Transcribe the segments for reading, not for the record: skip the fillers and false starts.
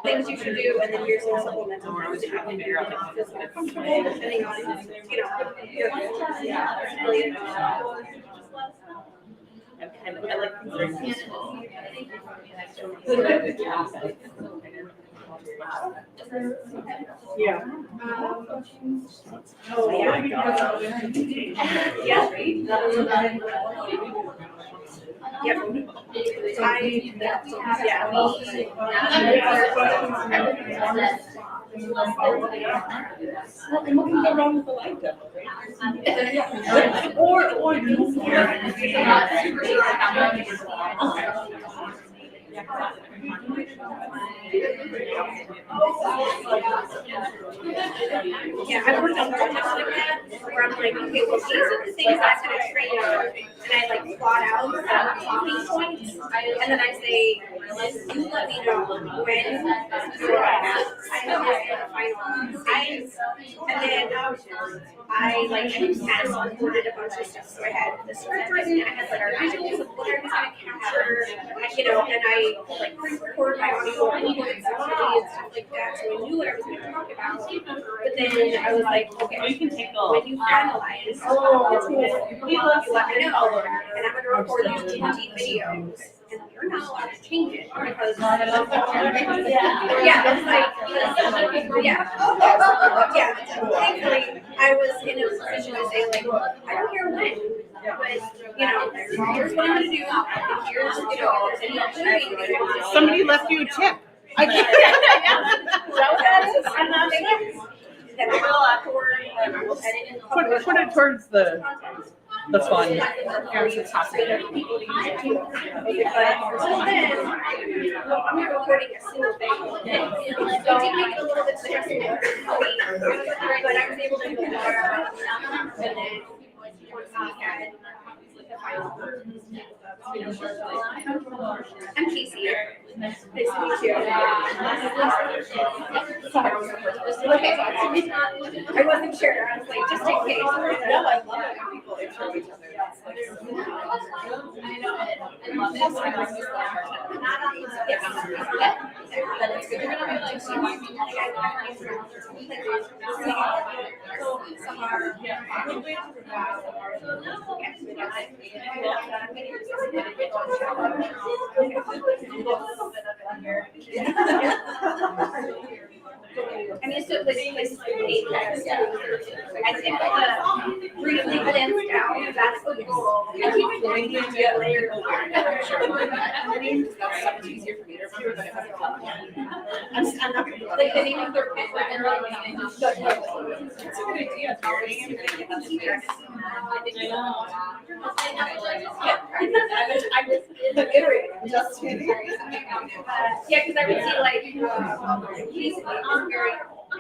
things you should do, and then here's some supplemental things that you can do that feels more comfortable depending on, your I like things Yeah. Oh, yeah. Yeah. Yep. And what can go wrong with the light demo, right? Or Yeah, I worked on projects like that where I'm like, okay, well, these are the things I'm gonna train on, and I like plot out talking points, and then I say, you let me know when you're at final, and then I like kind of recorded a bunch of stuff. So I had the script written, I had like our visuals of what I was gonna capture, and I like pre-recorded my audio and stuff like that, so I knew what I was gonna talk about. But then I was like, okay, you can take when you finalize, you let me know, and I'm gonna record these 20 videos, and you're not allowed to change it because thankfully I was in a position to say like, I don't care when, but here's what I'm gonna do, and here's any other Somebody left you a tip. I can't. Put it towards the fun. So then, I'm not recording a single thing. So it did make it a little bit stressful, but I was able to do it. And then once we had the final. I'm Casey. Nice to meet you. Okay. I wasn't sure. I was like, just in case. No, I love it when people intro each other. That's like so cool. I know. I love it. But it's good to know like I mean, so this is Apex. I think briefly glanced out. That's the goal. I keep trying to get layered. That's easier for me to remember, but it hasn't come yet. I'm not gonna like the name of their paper and like That's a good idea. I was iterating. Just kidding. yeah, because I would see like he's very I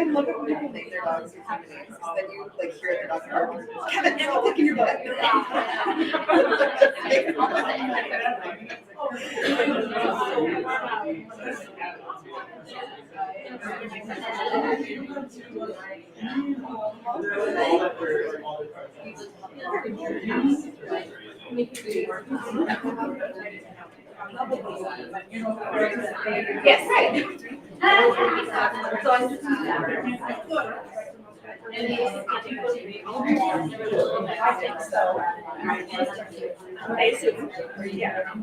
love it when people name their dogs with human names, because then you like hear the dog bark. Kevin, now look in your butt. yes, right. I think so. I assume. Yeah.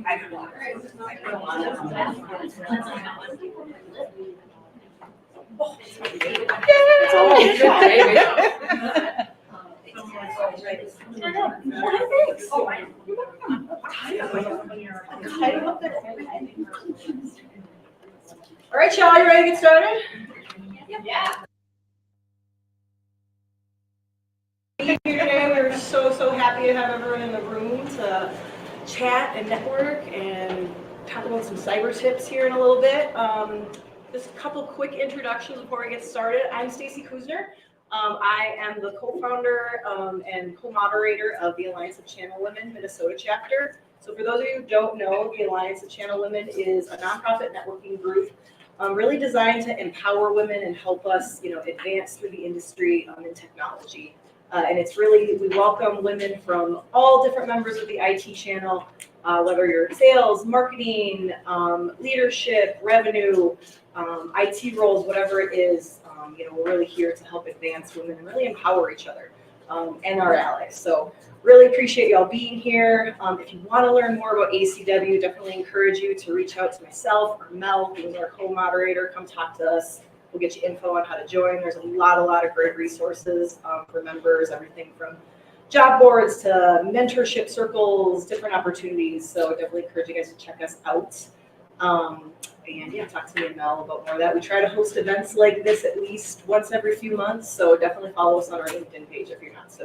All right, y'all, you ready to get started? Yeah. Here today, we're so happy to have everyone in the room to chat and network and talk about some cyber tips here in a little bit. Just a couple quick introductions before we get started. I'm Stacy Kuzner. I am the co-founder and co-moderator of the Alliance of Channel Women Minnesota chapter. So for those of you who don't know, the Alliance of Channel Women is a nonprofit networking group really designed to empower women and help us, advance through the industry in technology. And it's really, we welcome women from all different members of the IT channel, whether you're in sales, marketing, leadership, revenue, IT roles, whatever it is. We're really here to help advance women and really empower each other and our allies. So really appreciate y'all being here. If you want to learn more about ACW, definitely encourage you to reach out to myself or Mel, who's our co-moderator. Come talk to us. We'll get you info on how to join. There's a lot of great resources for members, everything from job boards to mentorship circles, different opportunities. So definitely encourage you guys to check us out. And yeah, talk to me and Mel about more of that. We try to host events like this at least once every few months. So definitely follow us on our LinkedIn page if you're not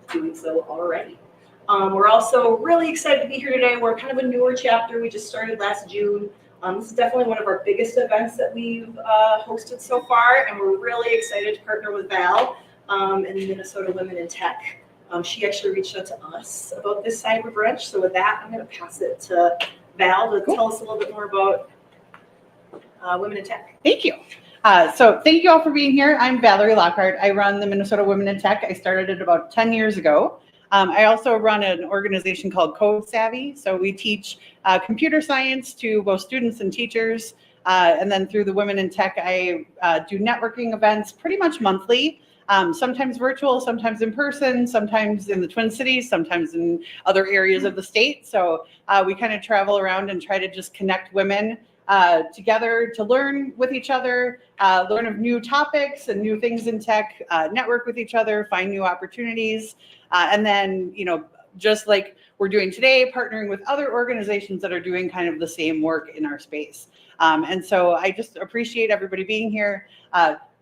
doing so already. We're also really excited to be here today. We're kind of a newer chapter. We just started last June. This is definitely one of our biggest events that we've hosted so far, and we're really excited to partner with Val and Minnesota Women in Tech. She actually reached out to us about this cyber brunch. So with that, I'm going to pass it to Val to tell us a little bit more about Women in Tech. Thank you. So thank you all for being here. I'm Valerie Lockhart. I run the Minnesota Women in Tech. I started it about 10 years ago. I also run an organization called Code Savvy. So we teach computer science to both students and teachers. And then through the Women in Tech, I do networking events pretty much monthly. Sometimes virtual, sometimes in person, sometimes in the Twin Cities, sometimes in other areas of the state. So we kind of travel around and try to just connect women together to learn with each other, learn of new topics and new things in tech, network with each other, find new opportunities. And then, just like we're doing today, partnering with other organizations that are doing kind of the same work in our space. And so I just appreciate everybody being here.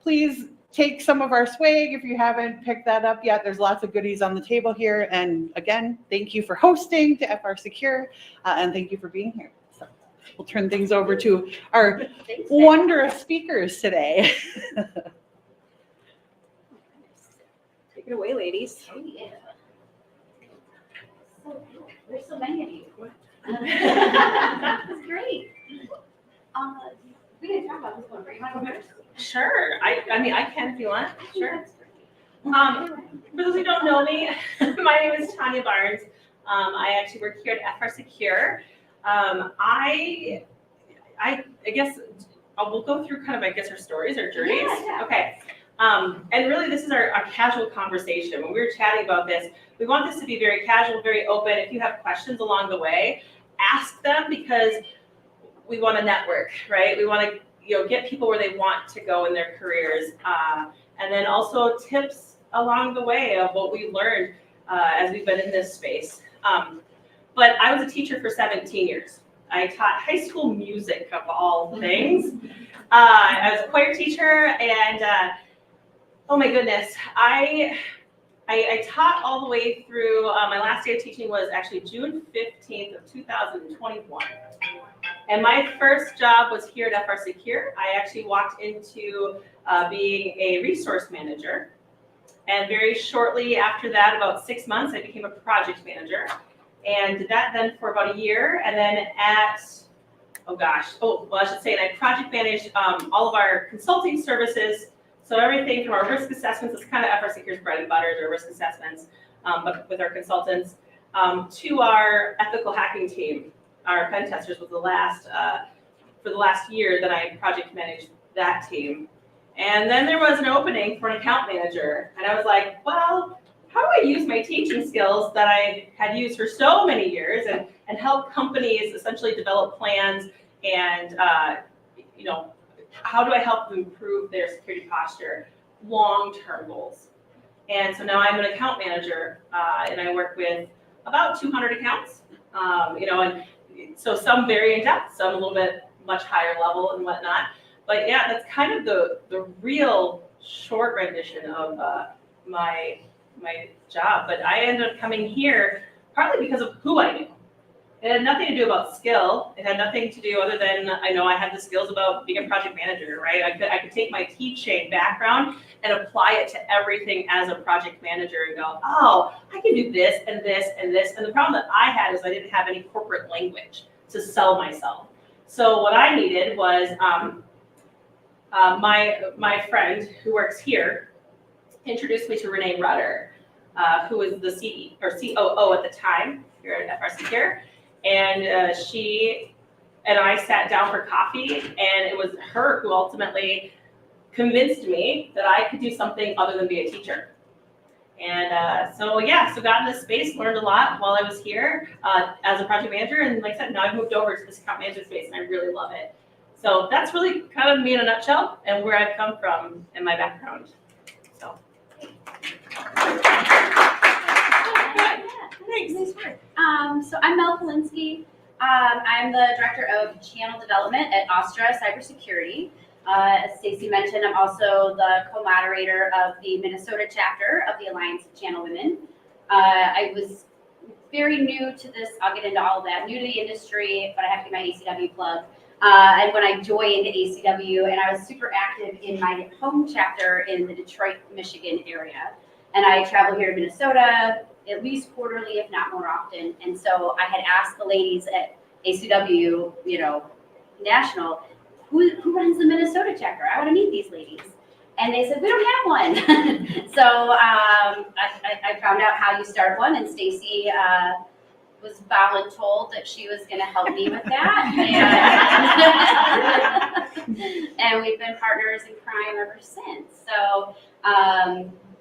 Please take some of our swag if you haven't picked that up yet. There's lots of goodies on the table here. And again, thank you for hosting to FRSecure, and thank you for being here. So we'll turn things over to our wondrous speakers today. Take it away, ladies. Oh, yeah. There's so many of you. That's great. We didn't talk about this one, right? You want to go first? Sure. I mean, I can if you want. Sure. For those who don't know me, my name is Tonya Barnes. I actually work here at FRSecure. I guess we'll go through kind of, our stories, our journeys. Yeah. Okay. And really, this is our casual conversation. When we were chatting about this, we want this to be very casual, very open. If you have questions along the way, ask them, because we want to network, right? We want to get people where they want to go in their careers. And then also tips along the way of what we learned as we've been in this space. But I was a teacher for 17 years. I taught high school music, of all things. I was a choir teacher, and oh my goodness, I taught all the way through, my last day of teaching was actually June 15th of 2021. And my first job was here at FRSecure. I actually walked into being a resource manager. And very shortly after that, about 6 months, I became a project manager. And did that then for about a year. And then I should say, and I project managed all of our consulting services. So everything from our risk assessments, it's kind of FRSecure's bread and butter, our risk assessments, but with our consultants, to our ethical hacking team. Our pen testers was for the last year that I project managed that team. And then there was an opening for an account manager. And I was like, well, how do I use my teaching skills that I had used for so many years and help companies essentially develop plans and, how do I help them improve their security posture, long-term goals? And so now I'm an account manager, and I work with about 200 accounts, and so some very in depth, some a little bit much higher level and whatnot. But yeah, that's kind of the real short rendition of my job. But I ended up coming here partly because of who I knew. It had nothing to do about skill. It had nothing to do other than I know I had the skills about being a project manager, right? I could take my teaching background and apply it to everything as a project manager and go, oh, I can do this and this and this. And the problem that I had is I didn't have any corporate language to sell myself. So what I needed was my friend who works here introduced me to Renee Rudder. who was the COO at the time here at FRSecure. And she and I sat down for coffee, and it was her who ultimately convinced me that I could do something other than be a teacher. And so got in this space, learned a lot while I was here as a project manager, and like I said, now I've moved over to this account management space, and I really love it. So that's really kind of me in a nutshell, and where I've come from and my background. So. Thanks. So I'm Kolinski. I'm the Director of Channel Development at Ostra Cybersecurity. As Stacy mentioned, I'm also the co-moderator of the Minnesota chapter of the Alliance of Channel Women. I was very new to this, I'll get into all of that, new to the industry, but I have to get my ACW plug. And when I joined ACW, and I was super active in my home chapter in the Detroit, Michigan area. And I travel here to Minnesota at least quarterly, if not more often. And so I had asked the ladies at ACW, national, who runs the Minnesota chapter? I want to meet these ladies. And they said, we don't have one. So I found out how you start one, and Stacy was voluntold that she was going to help me with that. And we've been partners in crime ever since. So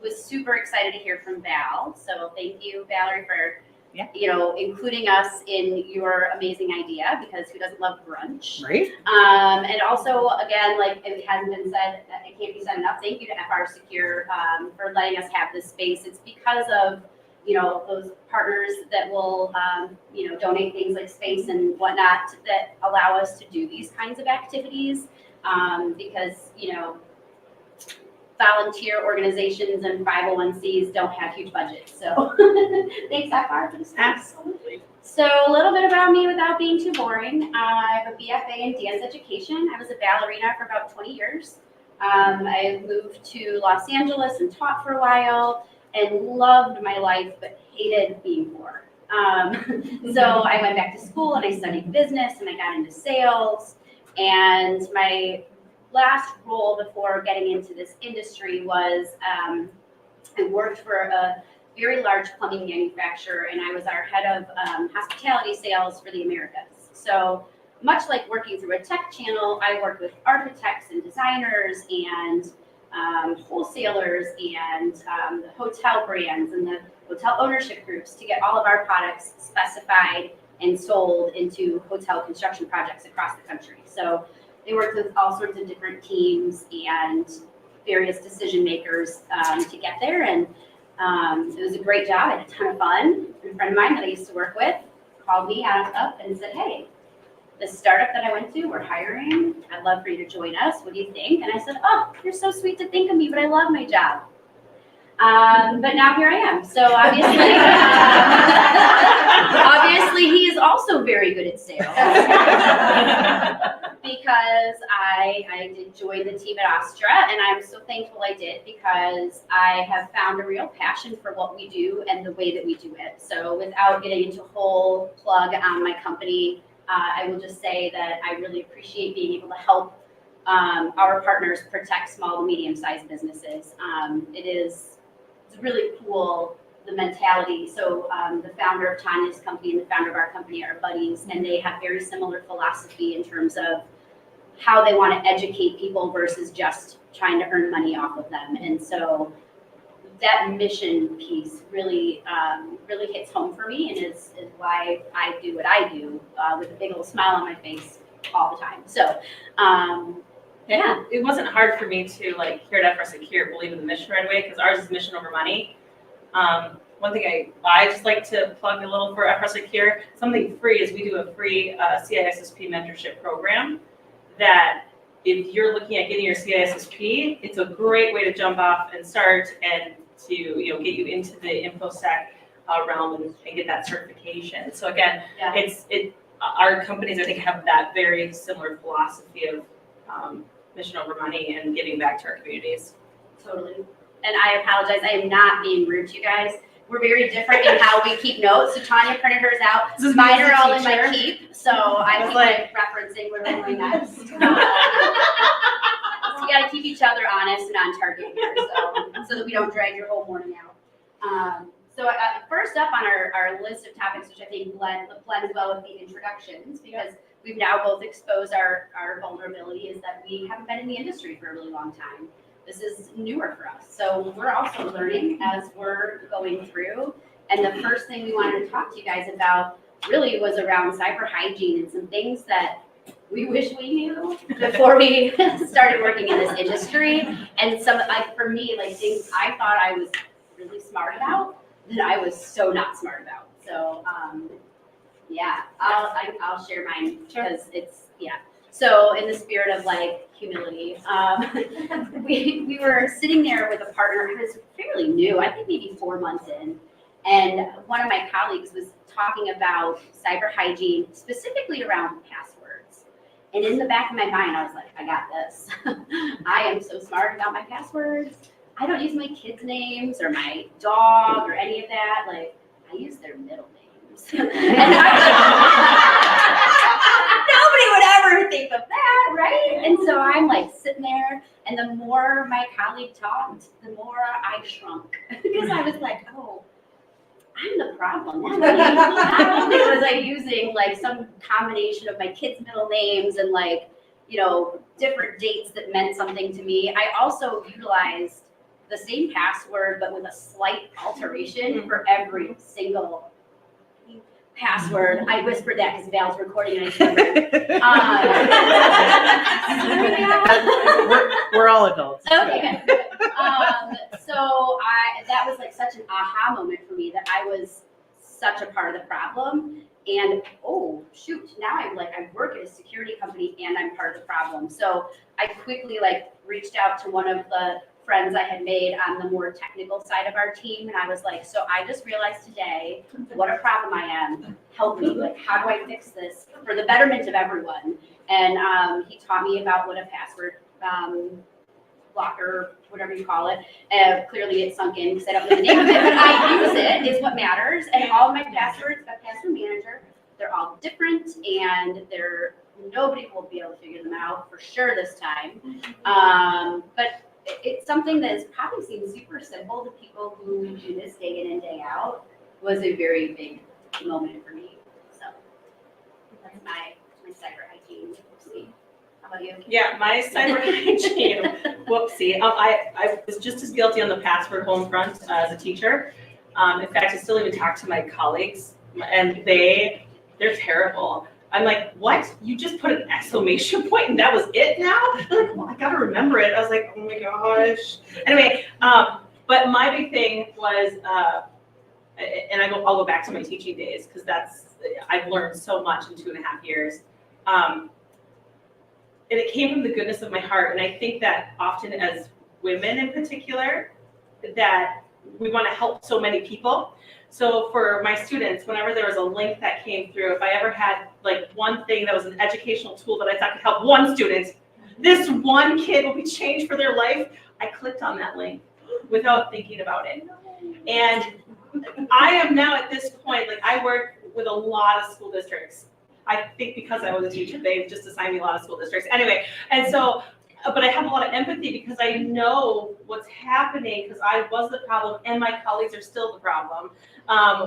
was super excited to hear from Val. So thank you, Valerie, for including us in your amazing idea, because who doesn't love brunch? Right. And also, again, like it hasn't been said, it can't be said enough. Thank you to FRSecure for letting us have this space. It's because of those partners that will donate things like space and whatnot that allow us to do these kinds of activities. Because volunteer organizations and 501c don't have huge budgets. So thanks, FR, for the space. Absolutely. So a little bit about me without being too boring. I have a BFA in dance education. I was a ballerina for about 20 years. I moved to Los Angeles and taught for a while and loved my life, but hated being poor. So I went back to school and I studied business and I got into sales. And my last role before getting into this industry was I worked for a very large plumbing manufacturer, and I was our head of hospitality sales for the Americas. So much like working through a tech channel, I worked with architects and designers and wholesalers and the hotel brands and the hotel ownership groups to get all of our products specified and sold into hotel construction projects across the country. So they worked with all sorts of different teams and various decision makers to get there. And it was a great job. I had a ton of fun. A friend of mine that I used to work with called me up and said, hey, the startup that I went to, we're hiring. I'd love for you to join us. What do you think? And I said, oh, you're so sweet to think of me, but I love my job. But now here I am. So obviously he is also very good at sales. Because I did join the team at Ostra, and I'm so thankful I did, because I have found a real passion for what we do and the way that we do it. So without getting into a whole plug on my company, I will just say that I really appreciate being able to help our partners protect small to medium-sized businesses. It's really cool, the mentality. So the founder of Tonya's company and the founder of our company are buddies, and they have very similar philosophy in terms of how they want to educate people versus just trying to earn money off of them. And so that mission piece really hits home for me, and is why I do what I do with a big old smile on my face all the time. So yeah. It wasn't hard for me to here at FRSecure believe in the mission right away, because ours is mission over money. One thing I just like to plug a little for FRSecure, something free, is we do a free CISSP mentorship program that if you're looking at getting your CISSP, it's a great way to jump off and start and to get you into the InfoSec realm and get that certification. So again, our companies I think have that very similar philosophy of mission over money and giving back to our communities. Totally. And I apologize, I am not being rude to you guys. We're very different in how we keep notes. So Tonya printed hers out. Mine are all in my keep. So I keep referencing where we're going next. So we got to keep each other honest and on target here, so that we don't drag your whole morning out. So first up on our list of topics, which I think blends well with the introductions, because we've now both exposed our vulnerability, is that we haven't been in the industry for a really long time. This is newer for us. So we're also learning as we're going through. And the first thing we wanted to talk to you guys about really was around cyber hygiene and some things that we wish we knew before we started working in this industry. And some, like for me, like things I thought I was really smart about that I was so not smart about. So yeah, I'll share mine because it's So in the spirit of like humility, we were sitting there with a partner who was fairly new, I think maybe 4 months in, and one of my colleagues was talking about cyber hygiene, specifically around passwords. And in the back of my mind, I was like, I got this. I am so smart about my passwords. I don't use my kids' names or my dog or any of that. Like, I use their middle names. And nobody would ever think of that, right? And so I'm like sitting there, and the more my colleague talked, the more I shrunk. Because I was like, oh, I'm the problem. Not only was I using like some combination of my kids' middle names and like, you know, different dates that meant something to me, I also utilized the same password, but with a slight alteration for every single password. I whispered that because Val's recording and I We're all adults. Okay, good. So that was like such an aha moment for me that I was such a part of the problem. And oh shoot, now I work at a security company and I'm part of the problem. So I quickly like reached out to one of the friends I had made on the more technical side of our team, and I was like, so I just realized today what a problem I am. Help me, like how do I fix this for the betterment of everyone? And he taught me about what a password blocker, whatever you call it. Clearly it sunk in because I don't know the name of it, but I use it is what matters. And all of my passwords, my password manager, they're all different, and nobody will be able to figure them out for sure this time. But it's something that probably seems super simple to people who do this day in and day out. Was a very big moment for me. So that's my cyber hygiene. Whoopsie. How about you? Yeah, my cyber hygiene, whoopsie. I was just as guilty on the password home front as a teacher. In fact, I still even talk to my colleagues, and they're terrible. I'm like, what? You just put an exclamation point and that was it now? They're like, well, I gotta remember it. I was like, oh my gosh. Anyway, but my big thing was, and I'll go back to my teaching days because I've learned so much in 2.5 years. And it came from the goodness of my heart. And I think that often as women in particular, that we want to help so many people. So for my students, whenever there was a link that came through, if I ever had like one thing that was an educational tool that I thought could help one student, this one kid will be changed for their life, I clicked on that link without thinking about it. And I am now at this point, like I work with a lot of school districts. I think because I was a teacher, they've just assigned me a lot of school districts. Anyway, and so, but I have a lot of empathy because I know what's happening because I was the problem and my colleagues are still the problem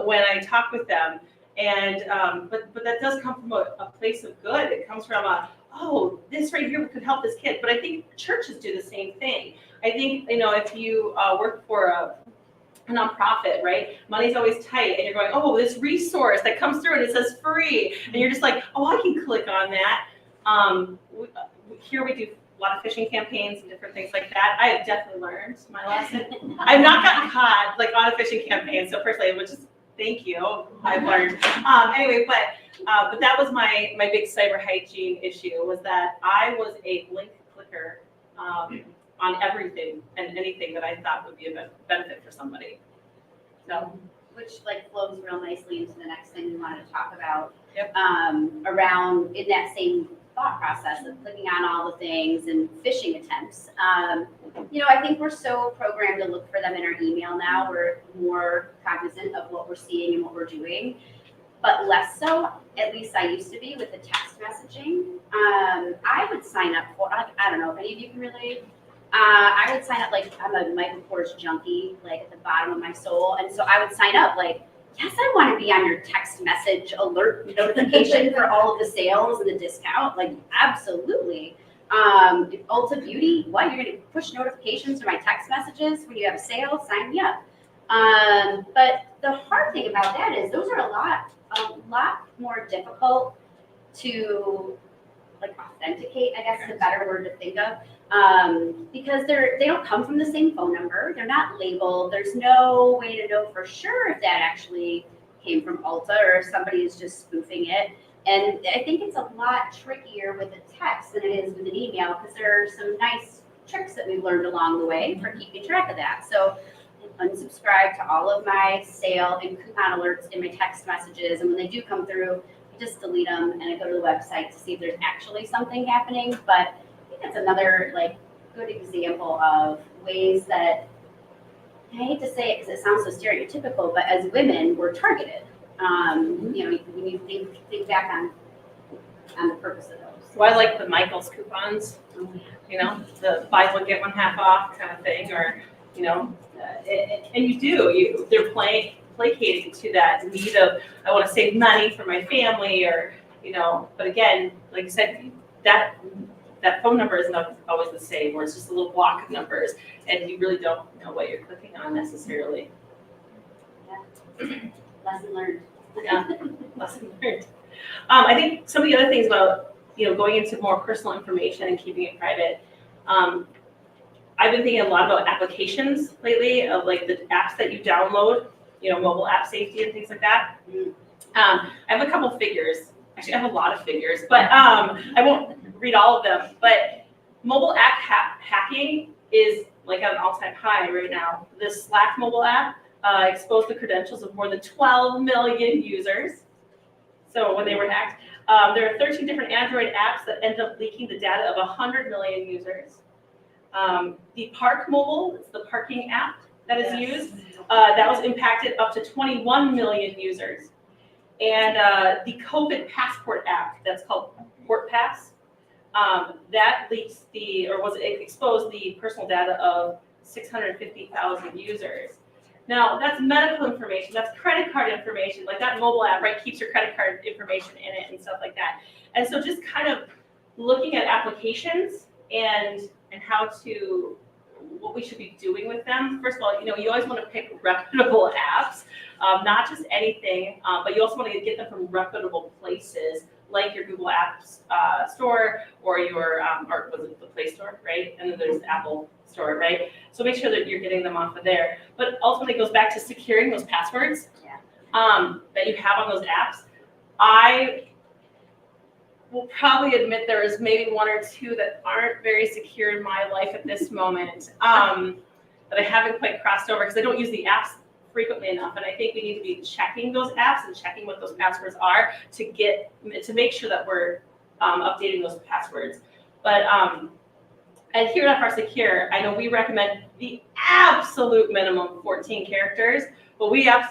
when I talk with them. And, but that does come from a place of good. It comes from this right here could help this kid. But I think churches do the same thing. I think, if you work for a nonprofit, right? Money's always tight and you're going, oh, this resource that comes through and it says free. And you're just like, oh, I can click on that. Here we do a lot of phishing campaigns and different things like that. I have definitely learned my lesson. I've not gotten caught like on a phishing campaign. So personally, which is thank you, I've learned. Anyway, but that was my big cyber hygiene issue was that I was a link clicker on everything and anything that I thought would be a benefit for somebody. So, which like flows real nicely into the next thing we wanted to talk about. Yep. Around in that same thought process of clicking on all the things and phishing attempts. I think we're so programmed to look for them in our email now. We're more cognizant of what we're seeing and what we're doing, but less so, at least I used to be with the text messaging. I would sign up for, I don't know if any of you can relate, I would sign up, like, I'm a Michael Kors junkie, like, at the bottom of my soul. And so I would sign up, like, yes, I want to be on your text message alert notification for all of the sales and the discount. Like, absolutely. Ulta Beauty, what? You're going to push notifications to my text messages when you have a sale? Sign me up. But the hard thing about that is those are a lot more difficult to, like, authenticate, I guess is a better word to think of. Because they don't come from the same phone number. They're not labeled. There's no way to know for sure if that actually came from Ulta or if somebody is just spoofing it. And I think it's a lot trickier with a text than it is with an email because there are some nice tricks that we've learned along the way for keeping track of that. So I unsubscribe to all of my sale and coupon alerts in my text messages. And when they do come through, I just delete them and I go to the website to see if there's actually something happening. But that's another, like, good example of ways that, I hate to say it because it sounds so stereotypical, but as women, we're targeted. You know, when you think back on the purpose of those. Well, I like the Michaels coupons, you know, the buy one, get one half off kind of thing, or, you know, and they're placating to that need of, I want to save money for my family, or, you know, but again, like you said, that phone number isn't always the same, or it's just a little block of numbers, and you really don't know what you're clicking on necessarily. Yeah. Lesson learned. Yeah, lesson learned. I think some of the other things about, you know, going into more personal information and keeping it private, I've been thinking a lot about applications lately, of like the apps that you download, you know, mobile app safety and things like that. I have a couple figures. Actually, I have a lot of figures, but I won't read all of them. But mobile app hacking is like at an all-time high right now. The Slack mobile app exposed the credentials of more than 12 million users. So when they were hacked, there are 13 different Android apps that end up leaking the data of 100 million users. The Park Mobile, it's the parking app that is used, that was impacted up to 21 million users. And the COVID passport app that's called Port Pass, that leaks exposed the personal data of 650,000 users. Now, that's medical information, that's credit card information, like that mobile app, right, keeps your credit card information in it and stuff like that. And so just kind of looking at applications and what we should be doing with them. First of all, you know, you always want to pick reputable apps, not just anything, but you also want to get them from reputable places, like your Google Apps store or your, or was it the Play Store, right? And then there's the Apple Store, right? So make sure that you're getting them off of there. But ultimately it goes back to securing those passwords that you have on those apps. I will probably admit there is maybe one or two that aren't very secure in my life at this moment, that I haven't quite crossed over because I don't use the apps frequently enough. And I think we need to be checking those apps and checking what those passwords are to make sure that we're updating those passwords. But and here at FRSecure, I know we recommend the absolute minimum 14 characters, but we want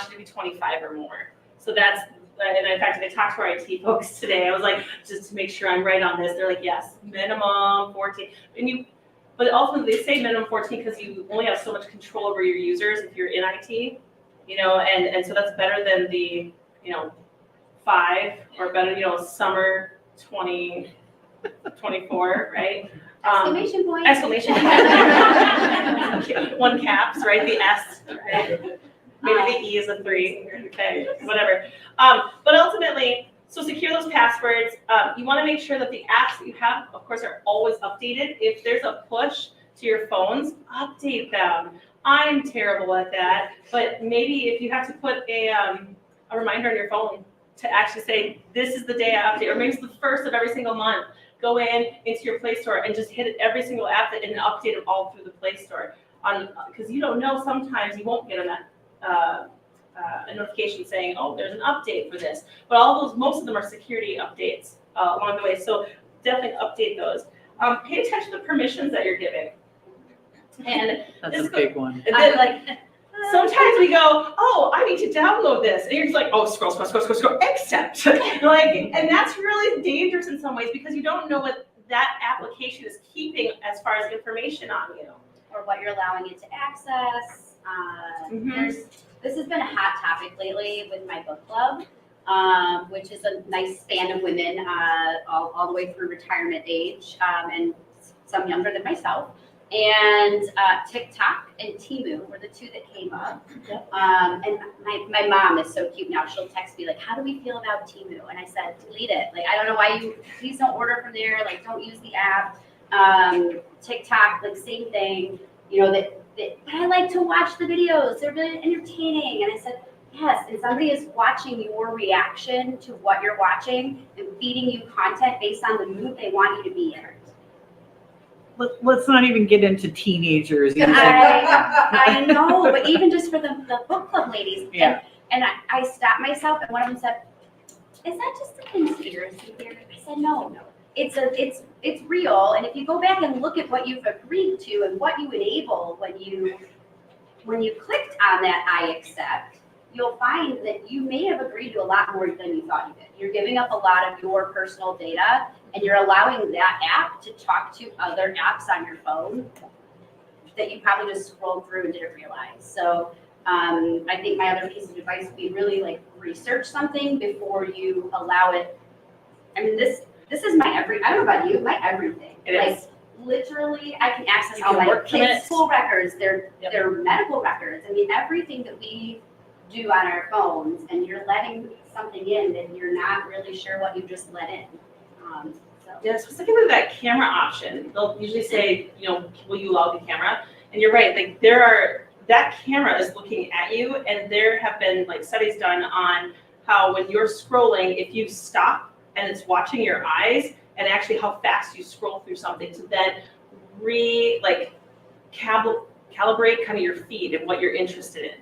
you to be 25 or more. So that's, and in fact, I talked to our IT folks today. I was like, just to make sure I'm right on this. They're like, yes, minimum 14. But ultimately they say minimum 14 because you only have so much control over your users if you're in IT, you know, and so that's better than the, you know, 5 or better, you know, summer 2024, right? Exclamation point. Exclamation point. One caps, right? The S, right? Maybe the E is a 3, okay, whatever. But ultimately, so secure those passwords. You want to make sure that the apps that you have, of course, are always updated. If there's a push to your phones, update them. I'm terrible at that, but maybe if you have to put a reminder on your phone to actually say, this is the day I update, or maybe it's the first of every single month, go into your Play Store and just hit every single app and update them all through the Play Store. Because you don't know, sometimes you won't get a notification saying, oh, there's an update for this. But most of them are security updates along the way. So definitely update those. Pay attention to the permissions that you're giving. And That's a big one. And then, sometimes we go, oh, I need to download this. And you're just like, oh, scroll, accept. And that's really dangerous in some ways because you don't know what that application is keeping as far as information on you. Or what you're allowing it to access. Mhm. This has been a hot topic lately with my book club, which is a nice span of women all the way through retirement age, and some younger than myself. And TikTok and Temu were the two that came up. And my mom is so cute now. She'll text me like, "How do we feel about Temu?" And I said, "Delete it. Like, I don't know why please don't order from there. Like, don't use the app." TikTok, like same thing. You know but I like to watch the videos. They're really entertaining. And I said, yes. And somebody is watching your reaction to what you're watching and feeding you content based on the mood they want you to be in. Let's not even get into teenagers. I know, but even just for the book club ladies. Yeah. And I stopped myself, and one of them said, "Is that just a conspiracy theory?" I said, no. It's real, and if you go back and look at what you've agreed to and what you enable when you clicked on that "I accept," you'll find that you may have agreed to a lot more than you thought you did. You're giving up a lot of your personal data, and you're allowing that app to talk to other apps on your phone that you probably just scrolled through and didn't realize. So I think my other piece of advice would be really like research something before you allow it. I mean, this is my I don't know about you, my everything. It is. Literally, I can access You all can my work from it. kids' school records, their Yep. medical records. I mean, everything that we do on our phones, and you're letting something in that you're not really sure what you just let in. So. Yeah, specifically that camera option, they'll usually say, will you allow the camera? And you're right, like that camera is looking at you, and there have been like studies done on how when you're scrolling, if you stop and it's watching your eyes, and actually how fast you scroll through something to then calibrate kind of your feed and what you're interested in.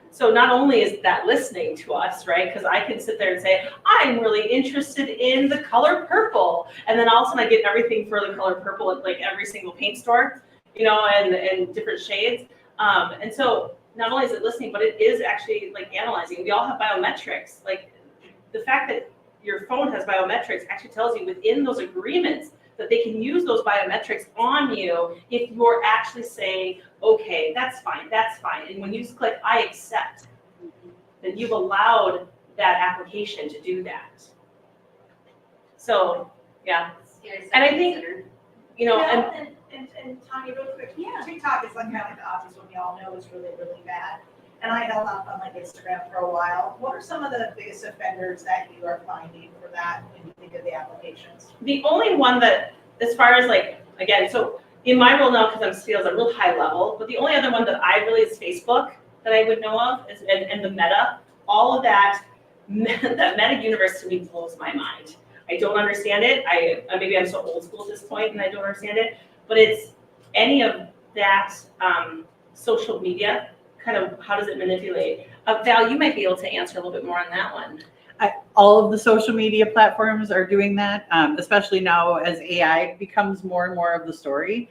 So not only is that listening to us, right? Because I can sit there and say, I'm really interested in the color purple. And then all of a sudden I get everything for the color purple at like every single paint store, and different shades. And so not only is it listening, but it is actually like analyzing. We all have biometrics. Like the fact that your phone has biometrics actually tells you within those agreements that they can use those biometrics on you if you're actually saying, okay, that's fine. And when you just click, I accept, then you've allowed that application to do that. So, yeah. And I think, And Tonya, real quick, Yeah. TikTok is like kind of like the obvious one we all know is really, really bad. And I held off on like Instagram for a while. What are some of the biggest offenders that you are finding for that when you think of the applications? The only one that, as far as like, again, so in my role now, because I'm sales, I'm real high level, but the only other one that I really is Facebook that I would know of is, and the Meta, all of that Meta universe to me blows my mind. I don't understand it. Maybe I'm so old school at this point and I don't understand it, but it's any of that social media, kind of how does it manipulate? Val, you might be able to answer a little bit more on that one. All of the social media platforms are doing that, especially now as AI becomes more and more of the story.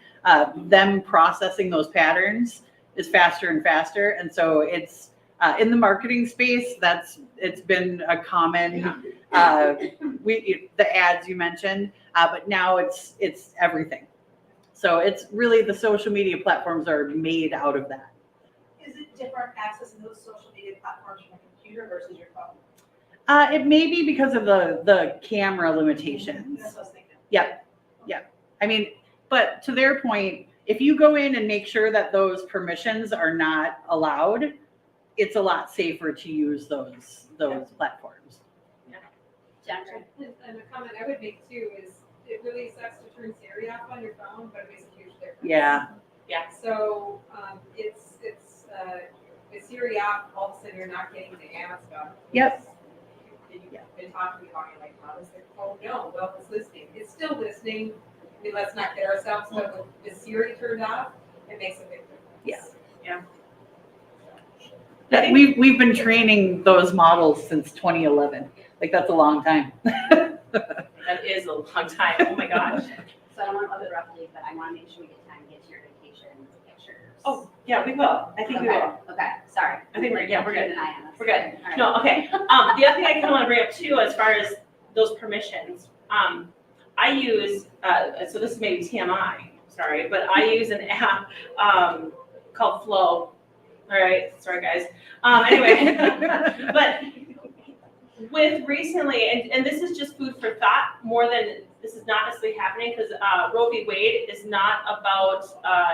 Them processing those patterns is faster and faster. And so it's in the marketing space, it's been a common, the ads you mentioned, but now it's everything. So it's really the social media platforms are made out of that. Is it different accessing those social media platforms from a computer versus your phone? It may be because of the camera limitations. That's what I was thinking. Yep. I mean, but to their point, if you go in and make sure that those permissions are not allowed, it's a lot safer to use those platforms. Jennifer? And a comment I would make too is it really sucks to turn Siri off on your phone, but it makes a huge difference. Yeah. So it's with Siri off, all of a sudden you're not getting the ads done. Yep. You've been talking about it like, how does the phone know? Well, it's listening. It's still listening. I mean, let's not get ourselves, but with Siri turned off, it makes a big difference. Yeah. We've been training those models since 2011. Like that's a long time. That is a long time. Oh my gosh. So I don't want to interrupt you, but I want to make sure we get time to get to your vacation pictures. Oh, yeah, we will. I think we will. Okay, sorry. I think we're good. Keeping an eye on us. We're good. All right. No, okay. The other thing I kind of want to bring up too, as far as those permissions, I use, so this is maybe TMI, sorry, but I use an app called Flow. All right, sorry guys. Anyway, but with recently, and this is just food for thought more than, this is not necessarily happening because Roe v. Wade is not about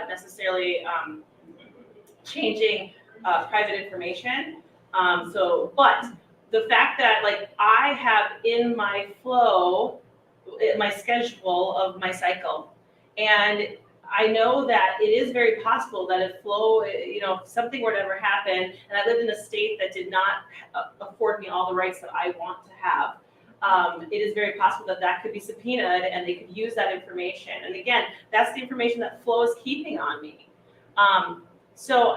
necessarily changing private information. But the fact that like I have in my flow, my schedule of my cycle, and I know that it is very possible that if flow, if something were to ever happen, and I lived in a state that did not afford me all the rights that I want to have, it is very possible that that could be subpoenaed and they could use that information. And again, that's the information that flow is keeping on me. So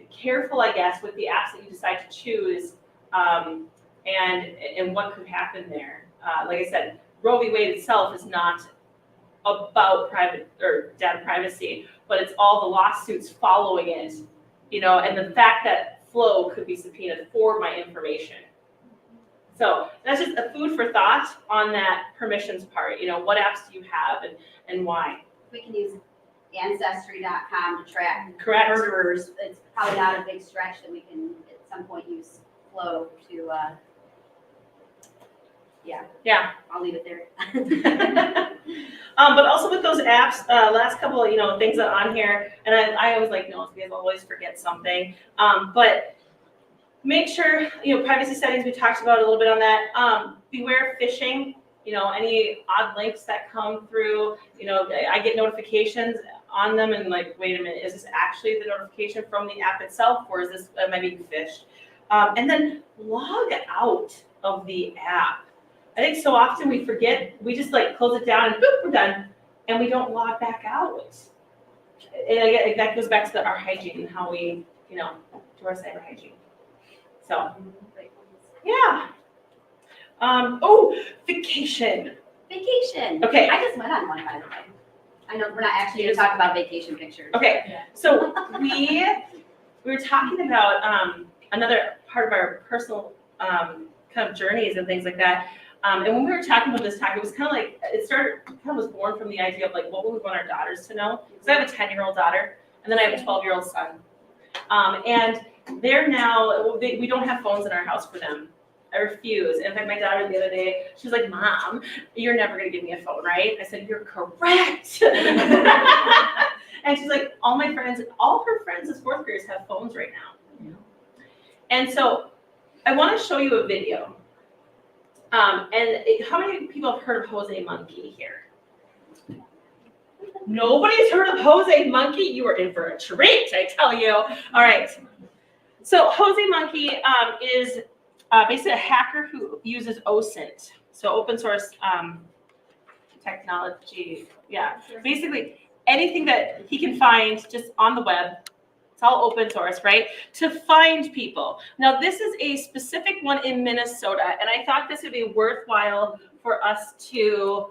careful, I guess, with the apps that you decide to choose, and what could happen there. Like I said, Roe v. Wade itself is not about private or data privacy, but it's all the lawsuits following it, and the fact that flow could be subpoenaed for my information. So that's just a food for thought on that permissions part. What apps do you have and why? We can use Ancestry.com to track Correct. murderers. It's probably not a big stretch that we can at some point use Flow to, Yeah. I'll leave it there. But also with those apps, last couple of things that are on here, and I always like notes because I always forget something. But make sure privacy settings, we talked about a little bit on that. Beware of phishing. Any odd links that come through. I get notifications on them, and like, wait a minute, is this actually the notification from the app itself, or am I being phished? And then log out of the app. I think so often we forget, we just like close it down and boop, we're done, and we don't log back out. And again, that goes back to our hygiene and how we, do our cyber hygiene. So, yeah. Vacation. Vacation. Okay. I just went on one, by the way. I know we're not actually going to talk about vacation pictures. Okay, so we were talking about another part of our personal kind of journeys and things like that. And when we were talking about this talk, it was kind of like, was born from the idea of like, what would we want our daughters to know? Because I have a 10-year-old daughter, and then I have a 12-year-old son. And they're now, we don't have phones in our house for them. I refuse. In fact, my daughter the other day, she was like, Mom, you're never going to give me a phone, right? I said, you're correct. And she's like, all her friends as fourth graders have phones right now. Yeah. And so I want to show you a video. How many people have heard of Jose Monkey here? Nobody's heard of Jose Monkey? You are in for a treat, I tell you. All right. So Jose Monkey is basically a hacker who uses OSINT, so open source technology. Yeah, basically anything that he can find just on the web. It's all open source, right? To find people. Now, this is a specific one in Minnesota, and I thought this would be worthwhile for us to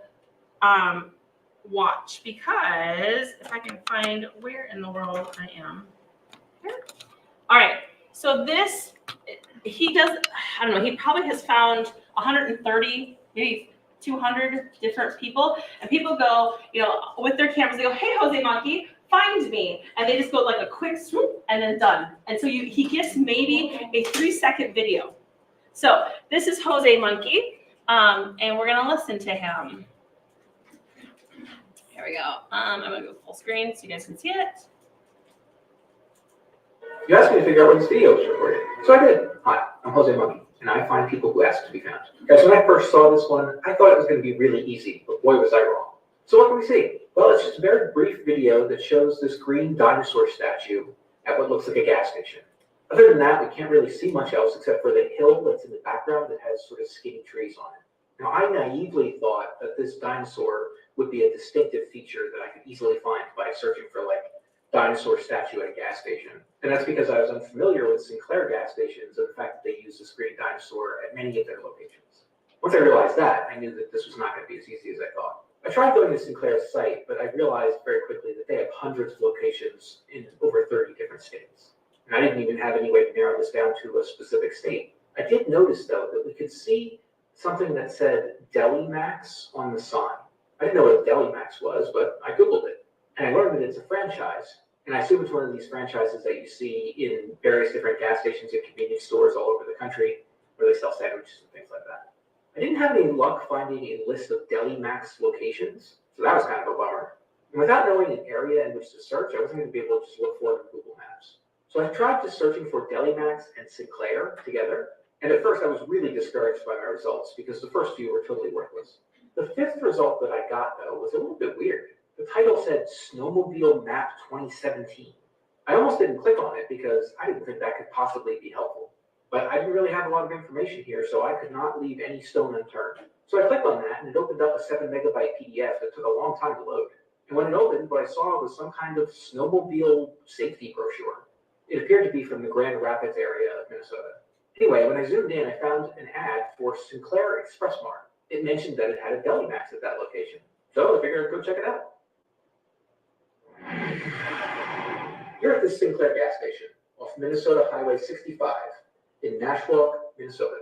watch, because if I can find where in the world I am. Here. All right, so this, he does, I don't know, he probably has found 130, maybe 200 different people, and people go, with their cameras, they go, hey, Jose Monkey, find me, and they just go like a quick swoop and then done. And so he gets maybe a 3-second video. So this is Jose Monkey, and we're gonna listen to him. Here we go. I'm gonna go full screen so you guys can see it. You asked me to figure out what this video was recording, so I did. Hi, I'm Jose Monkey, and I find people who ask to be found. Guys, when I first saw this one, I thought it was going to be really easy, but boy was I wrong. So what can we see? Well, it's just a very brief video that shows this green dinosaur statue at what looks like a gas station. Other than that, we can't really see much else except for the hill that's in the background that has sort of skinny trees on it. Now, I naively thought that this dinosaur would be a distinctive feature that I could easily find by searching for like dinosaur statue at a gas station. And that's because I was unfamiliar with Sinclair gas stations and the fact that they use this green dinosaur at many of their locations. Once I realized that, I knew that this was not going to be as easy as I thought. I tried going to Sinclair's site, but I realized very quickly that they have hundreds of locations in over 30 different states. And I didn't even have any way to narrow this down to a specific state. I did notice, though, that we could see something that said Deli Max on the sign. I didn't know what Deli Max was, but I Googled it. And I learned that it's a franchise. And I assume it's one of these franchises that you see in various different gas stations and convenience stores all over the country where they sell sandwiches and things like that. I didn't have any luck finding a list of Deli Max locations, so that was kind of a bummer. And without knowing an area in which to search, I wasn't going to be able to just look for it on Google Maps. So I tried just searching for Deli Max and Sinclair together. And at first I was really discouraged by my results because the first few were totally worthless. The fifth result that I got, though, was a little bit weird. The title said Snowmobile Map 2017. I almost didn't click on it because I didn't think that could possibly be helpful. But I didn't really have a lot of information here, so I could not leave any stone unturned. So I clicked on that, and it opened up a 7 megabyte PDF that took a long time to load. And when it opened, what I saw was some kind of snowmobile safety brochure. It appeared to be from the Grand Rapids area of Minnesota. Anyway, when I zoomed in, I found an ad for Sinclair Express Mart. It mentioned that it had a Deli Max at that location. So I figured I'd go check it out. You're at this Sinclair gas station off Minnesota Highway 65 in Nashwauk, Minnesota.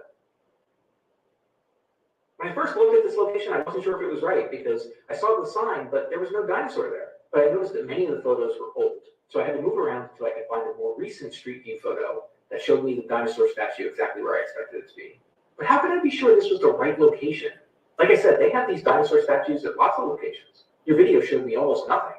When I first looked at this location, I wasn't sure if it was right because I saw the sign, but there was no dinosaur there. But I noticed that many of the photos were old. So I had to move around until I could find a more recent Street View photo that showed me the dinosaur statue exactly where I expected it to be. But how could I be sure this was the right location? Like I said, they have these dinosaur statues at lots of locations. Your video showed me almost nothing.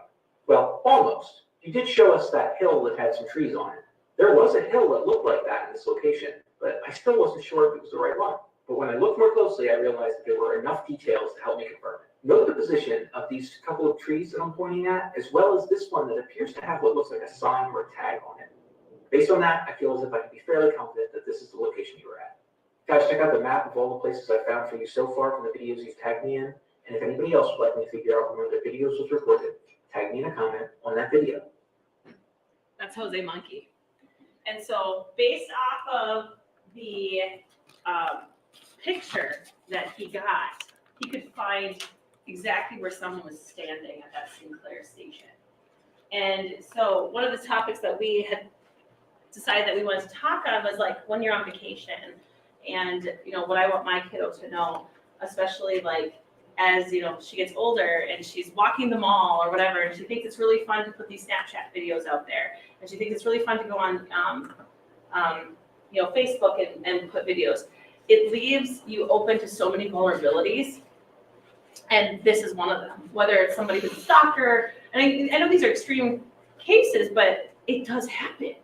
Well, almost. You did show us that hill that had some trees on it. There was a hill that looked like that in this location, but I still wasn't sure if it was the right one. But when I looked more closely, I realized that there were enough details to help me confirm it. Note the position of these couple of trees that I'm pointing at, as well as this one that appears to have what looks like a sign or a tag on it. Based on that, I feel as if I can be fairly confident that this is the location you were at. Guys, check out the map of all the places I've found for you so far from the videos you've tagged me in. And if anybody else would like me to figure out when one of their videos was recorded, tag me in a comment on that video. That's Jose Monkey. And so based off of the picture that he got, he could find exactly where someone was standing at that Sinclair station. And so one of the topics that we had decided that we wanted to talk on was like when you're on vacation and, you know, what I want my kiddo to know, especially like as, you know, she gets older and she's walking the mall or whatever, and she thinks it's really fun to put these Snapchat videos out there. And she thinks it's really fun to go on, you know, Facebook and put videos. It leaves you open to so many vulnerabilities. And this is one of them, whether it's somebody who's a stalker. And I know these are extreme cases, but it does happen.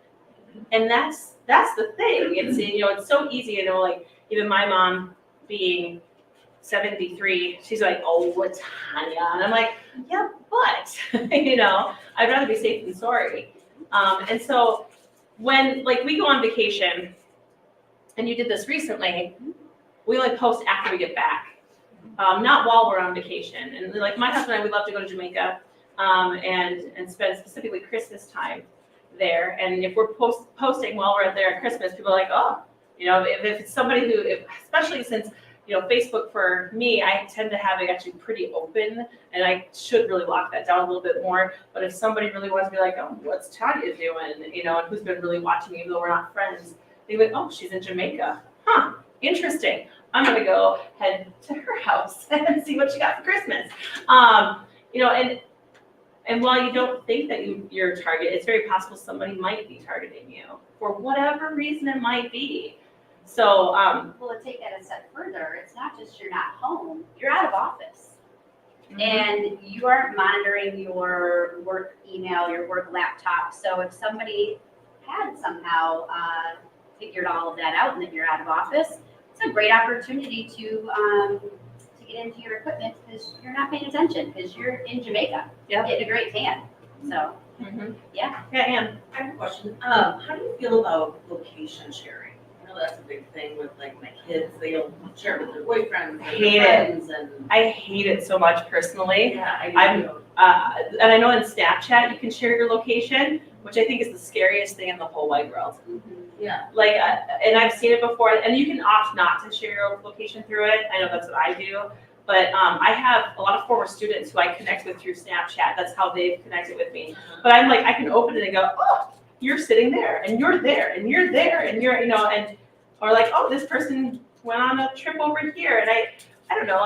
And that's the thing. It's, you know, it's so easy, you know, like even my mom being 73, she's like, oh, Tonya. And I'm like, yeah, but, you know, I'd rather be safe than sorry. And so when, like, we go on vacation, and you did this recently, we like post after we get back, not while we're on vacation. And like my husband and I, we love to go to Jamaica and spend specifically Christmas time there. And if we're posting while we're there at Christmas, people are like, oh, you know, if it's somebody who, especially since, you know, Facebook for me, I tend to have it actually pretty open, and I should really lock that down a little bit more. But if somebody really wants to be like, oh, what's Tonya doing, you know, and who's been really watching me, even though we're not friends, they went, oh, she's in Jamaica. Huh, interesting. I'm gonna go head to her house and see what she got for Christmas. You know, and while you don't think that you're a target, it's very possible somebody might be targeting you for whatever reason it might be. So, Well, to take that a step further, it's not just you're not home, you're out of office. Mm-hmm. And you aren't monitoring your work email, your work laptop. So if somebody had somehow figured all of that out and that you're out of office, it's a great opportunity to get into your equipment because you're not paying attention because you're in Jamaica. Yeah. Getting a great tan. So, yeah, Ann. I have a question. How do you feel about location sharing? I know that's a big thing with like my kids. They'll share with their boyfriends and Hate their friends and I hate it so much personally. yeah, I'm and I know in Snapchat you can share your location, which I think is the scariest thing in the whole wide world. Yeah. Like, and I've seen it before, and you can opt not to share your location through it. I know that's what I do, but I have a lot of former students who I connect with through Snapchat. That's how they've connected with me. But I'm like, I can open it and go, oh, you're sitting there, and you're there, and you're there, and you're, you know, and or like, oh, this person went on a trip over here, and I don't know,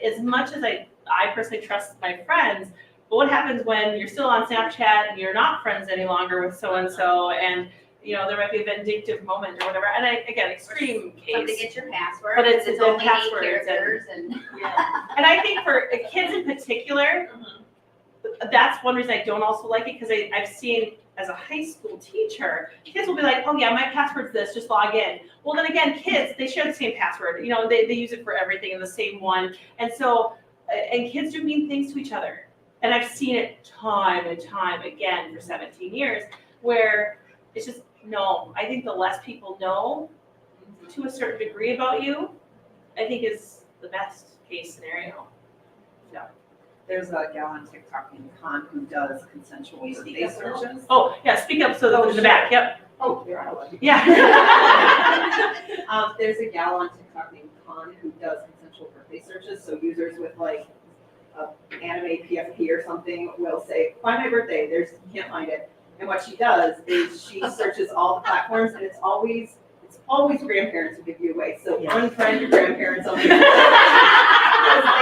as much as I personally trust my friends, but what happens when you're still on Snapchat and you're not friends any longer with so-and-so, and, you know, there might be a vindictive moment or whatever, and again, extreme Somebody case. get your password, But it's it's the only 8 passwords characters and. And I think for kids in particular, that's one reason I don't also like it, because I've seen as a high school teacher, kids will be like, oh yeah, my password's this, just log in. Well, then again, kids, they share the same password, you know, they use it for everything in the same one. And so, and kids do mean things to each other. And I've seen it time and time again for 17 years, where it's just, no, I think the less people know to a certain degree about you, I think is the best case scenario. There's a gal on TikTok named Khan who does consensual face searches. Oh, yeah, speak up, so in the back, yep. Oh, you're out of Yeah. There's a gal on TikTok named Khan who does consensual for face searches. So users with like an anime PFP or something will say, find my birthday. You can't find it. And what she does is she searches all the platforms, and it's always grandparents who give you away. So unfriend your grandparents on because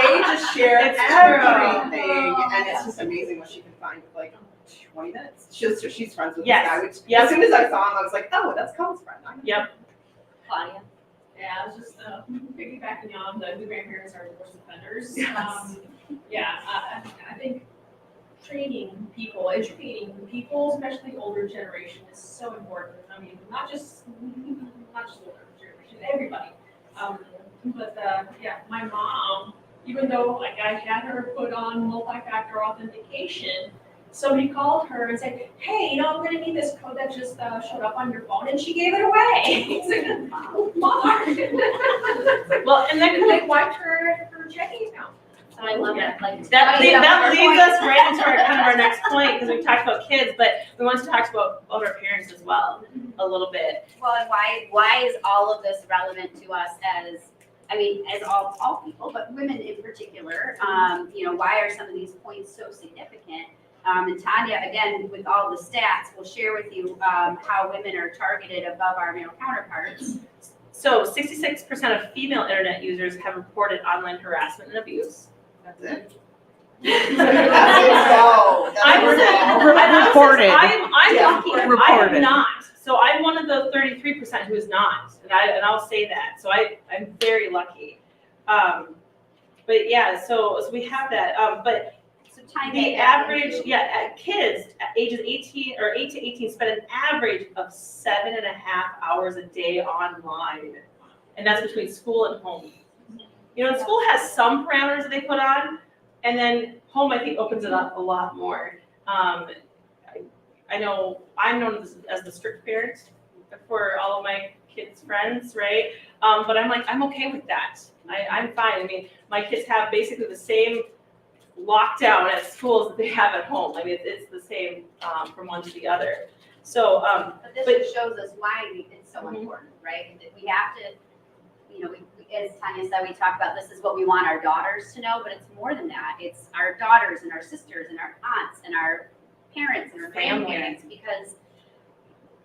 they just share everything, and it's just amazing what she can find with like 20 minutes. She's friends with this guy, which as soon as I saw him, I was like, oh, that's Colin's friend. Yep. Claudia? Yeah, I was just piggybacking on the grandparents are divorce offenders. Yes. I think training people, educating people, especially older generation, is so important. I mean, not just older generation, everybody. My mom, even though like I had her put on multi-factor authentication, somebody called her and said, hey, you know, I'm gonna need this code that just showed up on your phone, and she gave it away. It's like, oh, Mom. Well, and then They wiped her checking account. So I love it, like. that leads us right into our next point, because we've talked about kids, but we want to talk about our parents as well, a little bit. Well, and why is all of this relevant to us as all people, but women in particular? You know, why are some of these points so significant? And Tonya, again, with all the stats, will share with you how women are targeted above our male counterparts. So 66% of female internet users have reported online harassment and abuse. That's it. Reported. I'm lucky. I Reported. am not. So I'm one of the 33% who is not, and I'll say that. So I'm very lucky. But yeah, so we have that. But So Tonya, the average, kids ages 18 or 8 to 18 spend an average of 7.5 hours a day online, and that's between school and home. You know, school has some parameters that they put on, and then home, I think, opens it up a lot more. I know I'm known as the strict parent for all of my kids' friends, right? But I'm like, I'm okay with that. I'm fine. I mean, my kids have basically the same lockdown at schools that they have at home. I mean, it's the same from one to the other. So, but this just shows us why it's so important, right? That we have to, you know, as Tonya said, we talk about this is what we want our daughters to know, but it's more than that. It's our daughters and our sisters and our aunts and our parents and our grandparents, because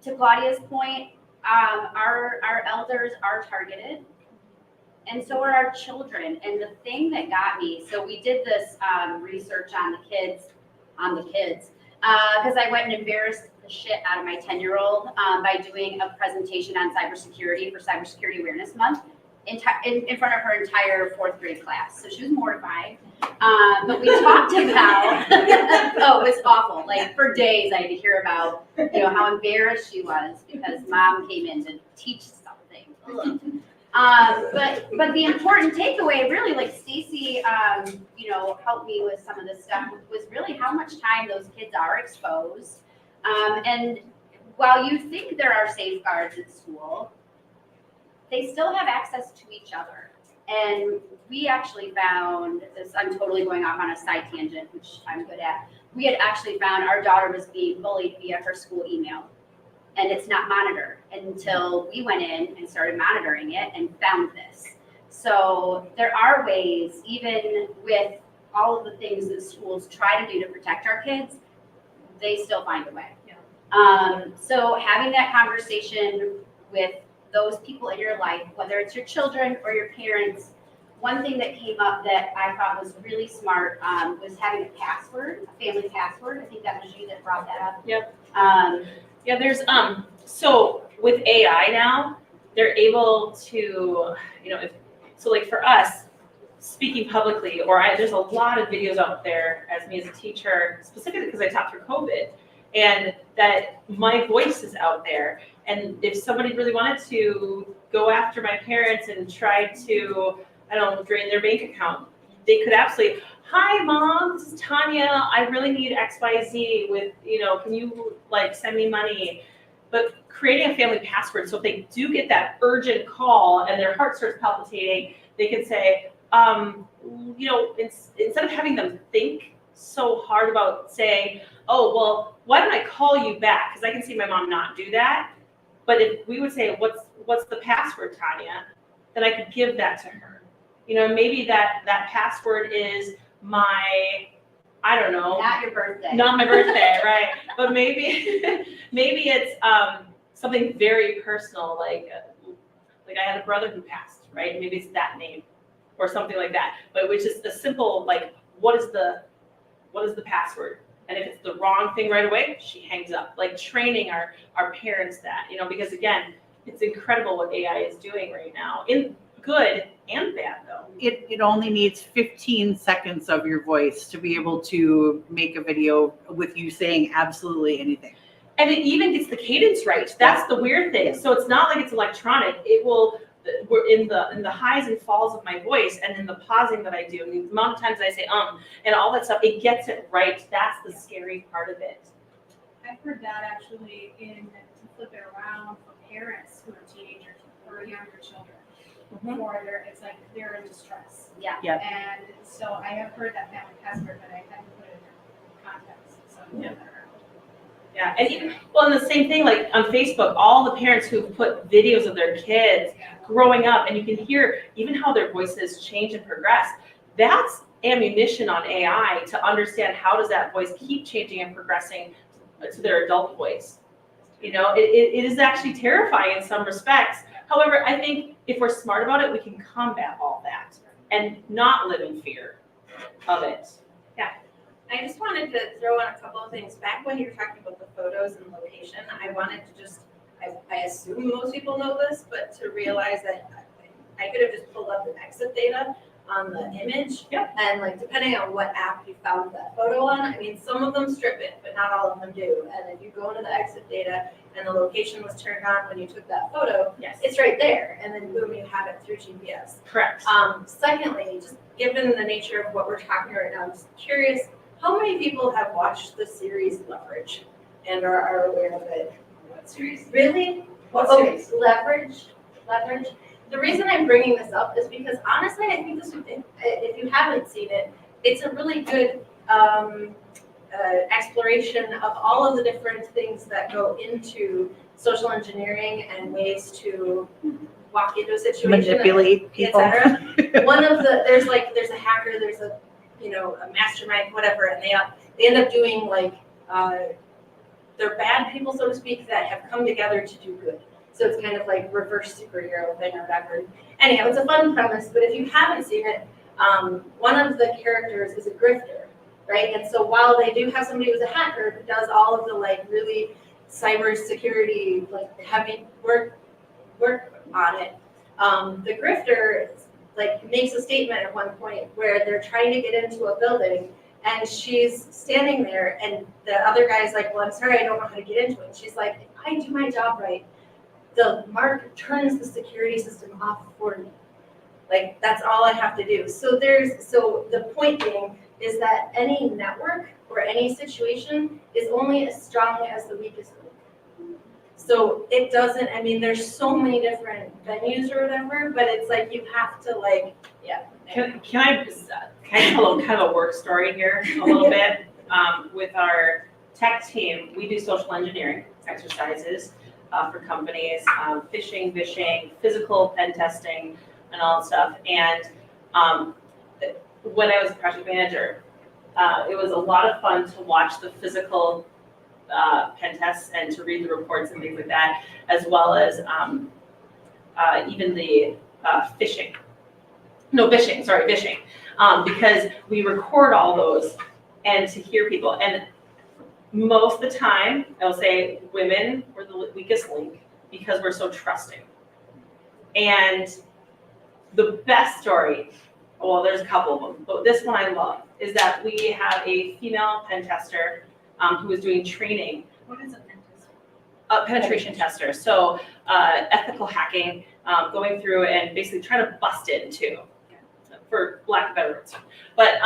to Claudia's point, our elders are targeted, and so are our children. And the thing that got me, so we did this research on the kids, because I went and embarrassed the shit out of my 10-year-old by doing a presentation on cybersecurity for Cybersecurity Awareness Month in front of her entire 4th grade class. So she was mortified. But we talked about, oh, it was awful. Like for days I had to hear about, you know, how embarrassed she was because mom came in to teach something. But the important takeaway, really, like Stacy, you know, helped me with some of this stuff, was really how much time those kids are exposed. And while you think there are safeguards at school, they still have access to each other. And we actually found this, I'm totally going off on a side tangent, which I'm good at. We had actually found our daughter was being bullied via her school email, and it's not monitored until we went in and started monitoring it and found this. So there are ways, even with all of the things that schools try to do to protect our kids, they still find a way. So having that conversation with those people in your life, whether it's your children or your parents, one thing that came up that I thought was really smart was having a password, a family password. I think that was you that brought that up. Yep. Yeah, there's, so with AI now, they're able to, so like for us, speaking publicly, there's a lot of videos out there as me as a teacher, specifically because I taught through COVID, and that my voice is out there. And if somebody really wanted to go after my parents and try to, drain their bank account, they could absolutely, hi mom, this is Tonya, I really need XYZ with, can you send me money? But creating a family password, so if they do get that urgent call and their heart starts palpitating, they can say, instead of having them think so hard about saying, oh, well, why don't I call you back? Because I can see my mom not do that. But if we would say, what's the password, Tonya? Then I could give that to her. Maybe that password is my, I don't know. Not your birthday. Not my birthday, right? But maybe it's something very personal, like I had a brother who passed, right? Maybe it's that name or something like that. But which is a simple, what is the password? And if it's the wrong thing right away, she hangs up. Like training our parents that, because again, it's incredible what AI is doing right now, in good and bad though. It only needs 15 seconds of your voice to be able to make a video with you saying absolutely anything. And it even gets the cadence right. That's the weird thing. So it's not like it's electronic. We're in the highs and falls of my voice, and in the pausing that I do, and the amount of times I say and all that stuff, it gets it right. That's the scary part of it. I've heard that actually to flip it around for parents who are teenagers or younger children. It's like they're in distress. Yeah. Yeah. And so I have heard that family password, but I hadn't put it in context. So Yeah, and the same thing, like on Facebook, all the parents who've put videos of their kids growing up, and you can hear even how their voices change and progress. That's ammunition on AI to understand how does that voice keep changing and progressing to their adult voice. It is actually terrifying in some respects. However, I think if we're smart about it, we can combat all that and not live in fear of it. I just wanted to throw in a couple of things. Back when you were talking about the photos and location, I wanted to just, I assume most people know this, but to realize that I could have just pulled up the exit data on the image. Yep. And depending on what app you found that photo on, I mean, some of them strip it, but not all of them do. And if you go into the exit data and the location was turned on when you took that photo, Yes. it's right there. And then boom, you have it through GPS. Correct. Secondly, just given the nature of what we're talking right now, I'm just curious, how many people have watched the series Leverage and are aware of it? What series? Really? What Okay, series? Leverage. The reason I'm bringing this up is because honestly, I think if you haven't seen it, it's a really good exploration of all of the different things that go into social engineering and ways to walk into a situation, Manipulate people. etc. One of there's a hacker, there's a mastermind, whatever, and they end up doing they're bad people, so to speak, that have come together to do good. So it's kind of like reverse superhero thing or whatever. Anyhow, it's a fun premise, but if you haven't seen it, one of the characters is a grifter, right? And so while they do have somebody who's a hacker who does all of the really cybersecurity, heavy work on it, the grifter makes a statement at one point where they're trying to get into a building and she's standing there and the other guy's like, well, I'm sorry, I don't know how to get into it. And she's like, if I do my job right, the mark turns the security system off for me. That's all I have to do. So the point being is that any network or any situation is only as strong as the weakest link. So it doesn't, there's so many different venues or whatever, but it's you have to Can I tell kind of a work story here a little bit? With our tech team, we do social engineering exercises for companies, phishing, vishing, physical pen testing, and all that stuff. And when I was a project manager, it was a lot of fun to watch the physical pen tests and to read the reports and things like that, as well as even the phishing, because we record all those and to hear people. And most of the time, I will say women were the weakest link because we're so trusting. And the best story, well, there's a couple of them, but this one I love, is that we have a female pen tester who was doing training. What is a pen tester? A penetration tester. So ethical hacking, going through and basically trying to bust it into, for lack of better words. But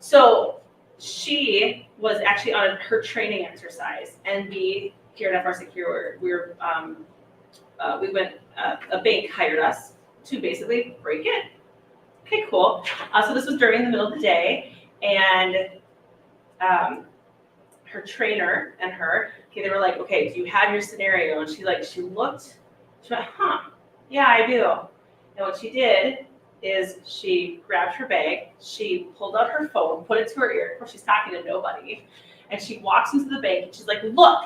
so she was actually on her training exercise, and we here at FRSecure, we went, a bank hired us to basically break in. Okay, cool. So this was during the middle of the day, and her trainer and her, okay, they were like, okay, do you have your scenario? And she looked, she went, yeah, I do. And what she did is she grabbed her bag, she pulled out her phone, put it to her ear, of course she's talking to nobody, and she walks into the bank and she's like, look,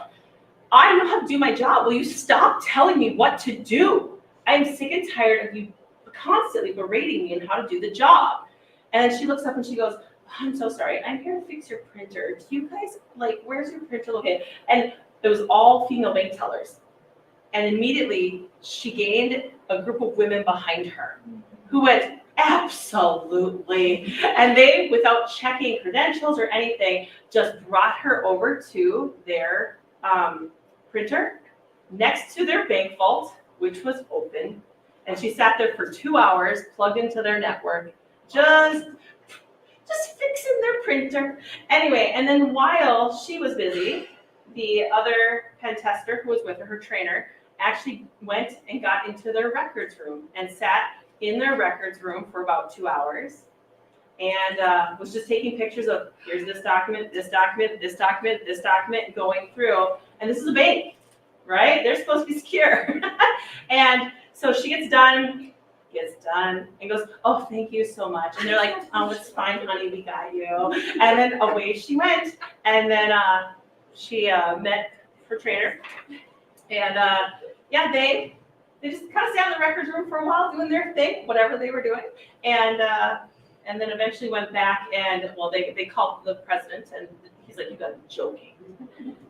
I know how to do my job. Will you stop telling me what to do? I'm sick and tired of you constantly berating me on how to do the job. And then she looks up and she goes, I'm so sorry. I'm here to fix your printer. Do you guys, where's your printer located? And it was all female bank tellers. And immediately she gained a group of women behind her who went, absolutely. And they, without checking credentials or anything, just brought her over to their printer next to their bank vault, which was open. And she sat there for 2 hours, plugged into their network, just fixing their printer. Anyway, and then while she was busy, the other pen tester who was with her, her trainer, actually went and got into their records room and sat in their records room for about 2 hours and was just taking pictures of, here's this document, this document, this document, this document, going through. And this is a bank, right? They're supposed to be secure. And so she gets done, and goes, oh, thank you so much. And they're like, oh, it's fine, honey, we got you. And then away she went. And then she met her trainer. And yeah, they just kind of sat in the records room for a while doing their thing, whatever they were doing. And then eventually went back and, well, they called the president and he's like, you gotta be joking.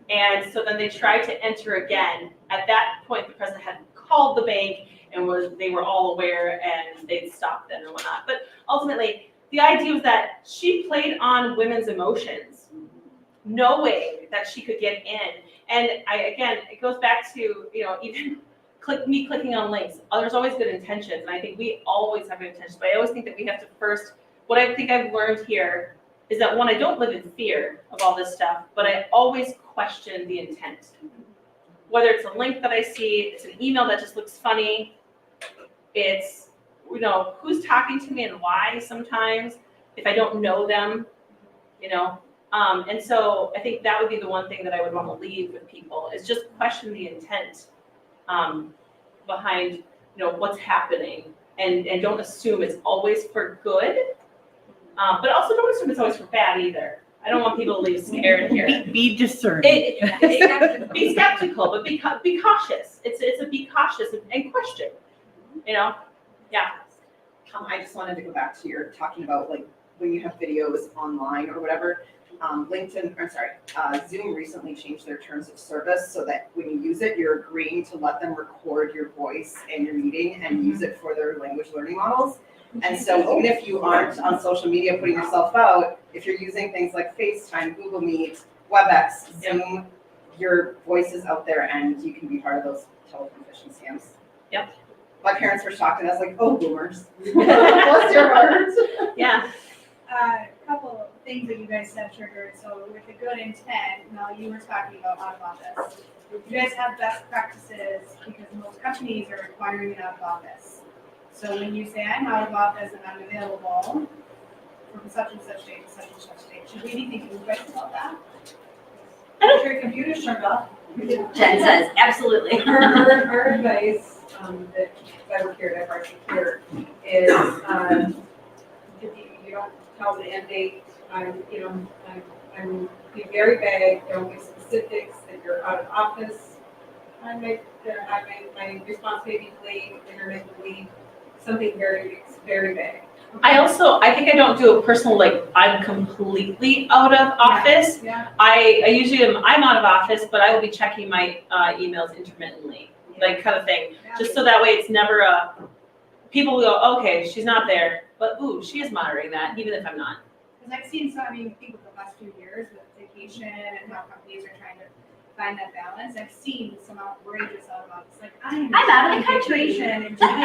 And so then they tried to enter again. At that point, the president had called the bank and they were all aware and they'd stopped then and whatnot. But ultimately, the idea was that she played on women's emotions, knowing that she could get in. And again, it goes back to, even clicking on links. There's always good intentions, and I think we always have good intentions, but I always think that we have to first, what I think I've learned here is that one, I don't live in fear of all this stuff, but I always question the intent. Whether it's a link that I see, it's an email that just looks funny, it's, who's talking to me and why sometimes, if I don't know them, and so I think that would be the one thing that I would want to leave with people is just question the intent behind, what's happening, and don't assume it's always for good, but also don't assume it's always for bad either. I don't want people to leave scared here. Be discerning. Be skeptical, but be cautious. It's a be cautious and question. Yeah. I just wanted to go back to your talking about when you have videos online or whatever. Zoom recently changed their terms of service so that when you use it, you're agreeing to let them record your voice and your meeting and use it for their language learning models. And so even if you aren't on social media putting yourself out, if you're using things like FaceTime, Google Meet, WebEx, Zoom, your voice is out there and you can be part of those telephone phishing scams. Yep. My parents were shocked and I was like, oh, boomers. Bless your hearts. Yeah. A couple of things that you guys said triggered. So with a good intent, now you were talking about out of office. You guys have best practices because most companies are requiring an out of office. So when you say I'm out of office and I'm available from such and such date to such and such date, should we be thinking twice about that? I don't- Your computer's turned off. Jen says, absolutely. Our advice, that Cybersecurity at FRSecure is, if you don't tell the end date, I'm be very vague, don't give specifics that you're out of office. my response may be delayed, intermittently, something very vague. I think I don't do a personal, like, I'm completely out of office. Yeah. I usually I'm out of office, but I will be checking my emails intermittently, like kind of thing. Just so that way it's never people will go, okay, she's not there, but ooh, she is monitoring that, even if I'm not. Because I've seen some, I think with the last few years with vacation and how companies are trying to find that balance, I've seen some outrageous out of office, like, I'm out of the country. vacation, enjoying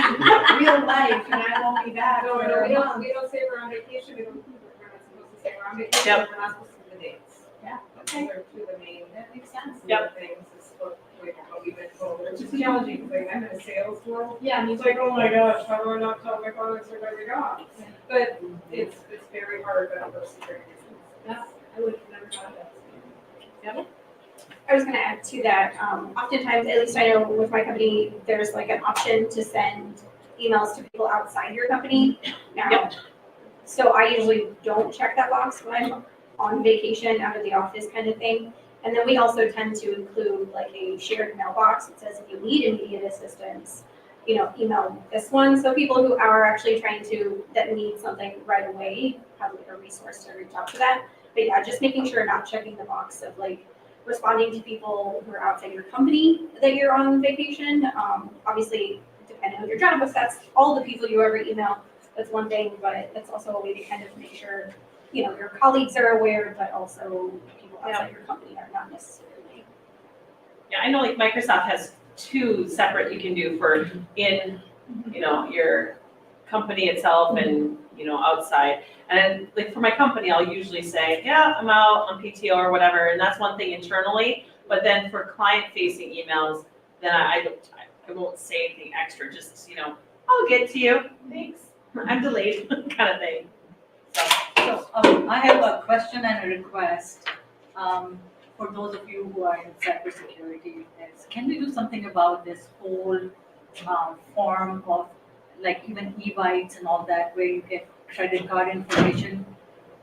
real life, and I won't be back No, for no, a we month. don't say we're on vacation, we're not supposed to say we're on vacation, Yep. we're not supposed to do the dates. Yeah. Those are two of the main That makes sense. Yep. things, is what we've been told, which is challenging, because like, I'm in a sales world. Yeah, me It's like, oh my gosh, how do I not tell my colleagues they're going off? But it's very hard, but for security reasons. Yeah, I would have never thought of that. I was gonna add to that, oftentimes, at least I know with my company, there's like an option to send emails to people outside your company now. So I usually don't check that box when I'm on vacation, out of the office kind of thing. And then we also tend to include like a shared mailbox that says if you need immediate assistance, email this one. So people who are actually that need something right away have like a resource to reach out to that. But yeah, just making sure not checking the box of like responding to people who are outside your company that you're on vacation. Obviously, depending on your job, if that's all the people you ever email, that's one thing, but that's also a way to kind of make sure, your colleagues are aware, but also people outside your company are not necessarily. Yeah, I know like Microsoft has 2 separate you can do for in, your company itself and, outside. And like for my company, I'll usually say, yeah, I'm out on PTO or whatever, and that's one thing internally. But then for client-facing emails, then I won't say anything extra. Just I'll get to you. Thanks. I'm delayed, kind of thing. So, I have a question and a request, for those of you who are in cybersecurity. Can we do something about this whole, form of, like even e-bites and all that, where you get credit card information?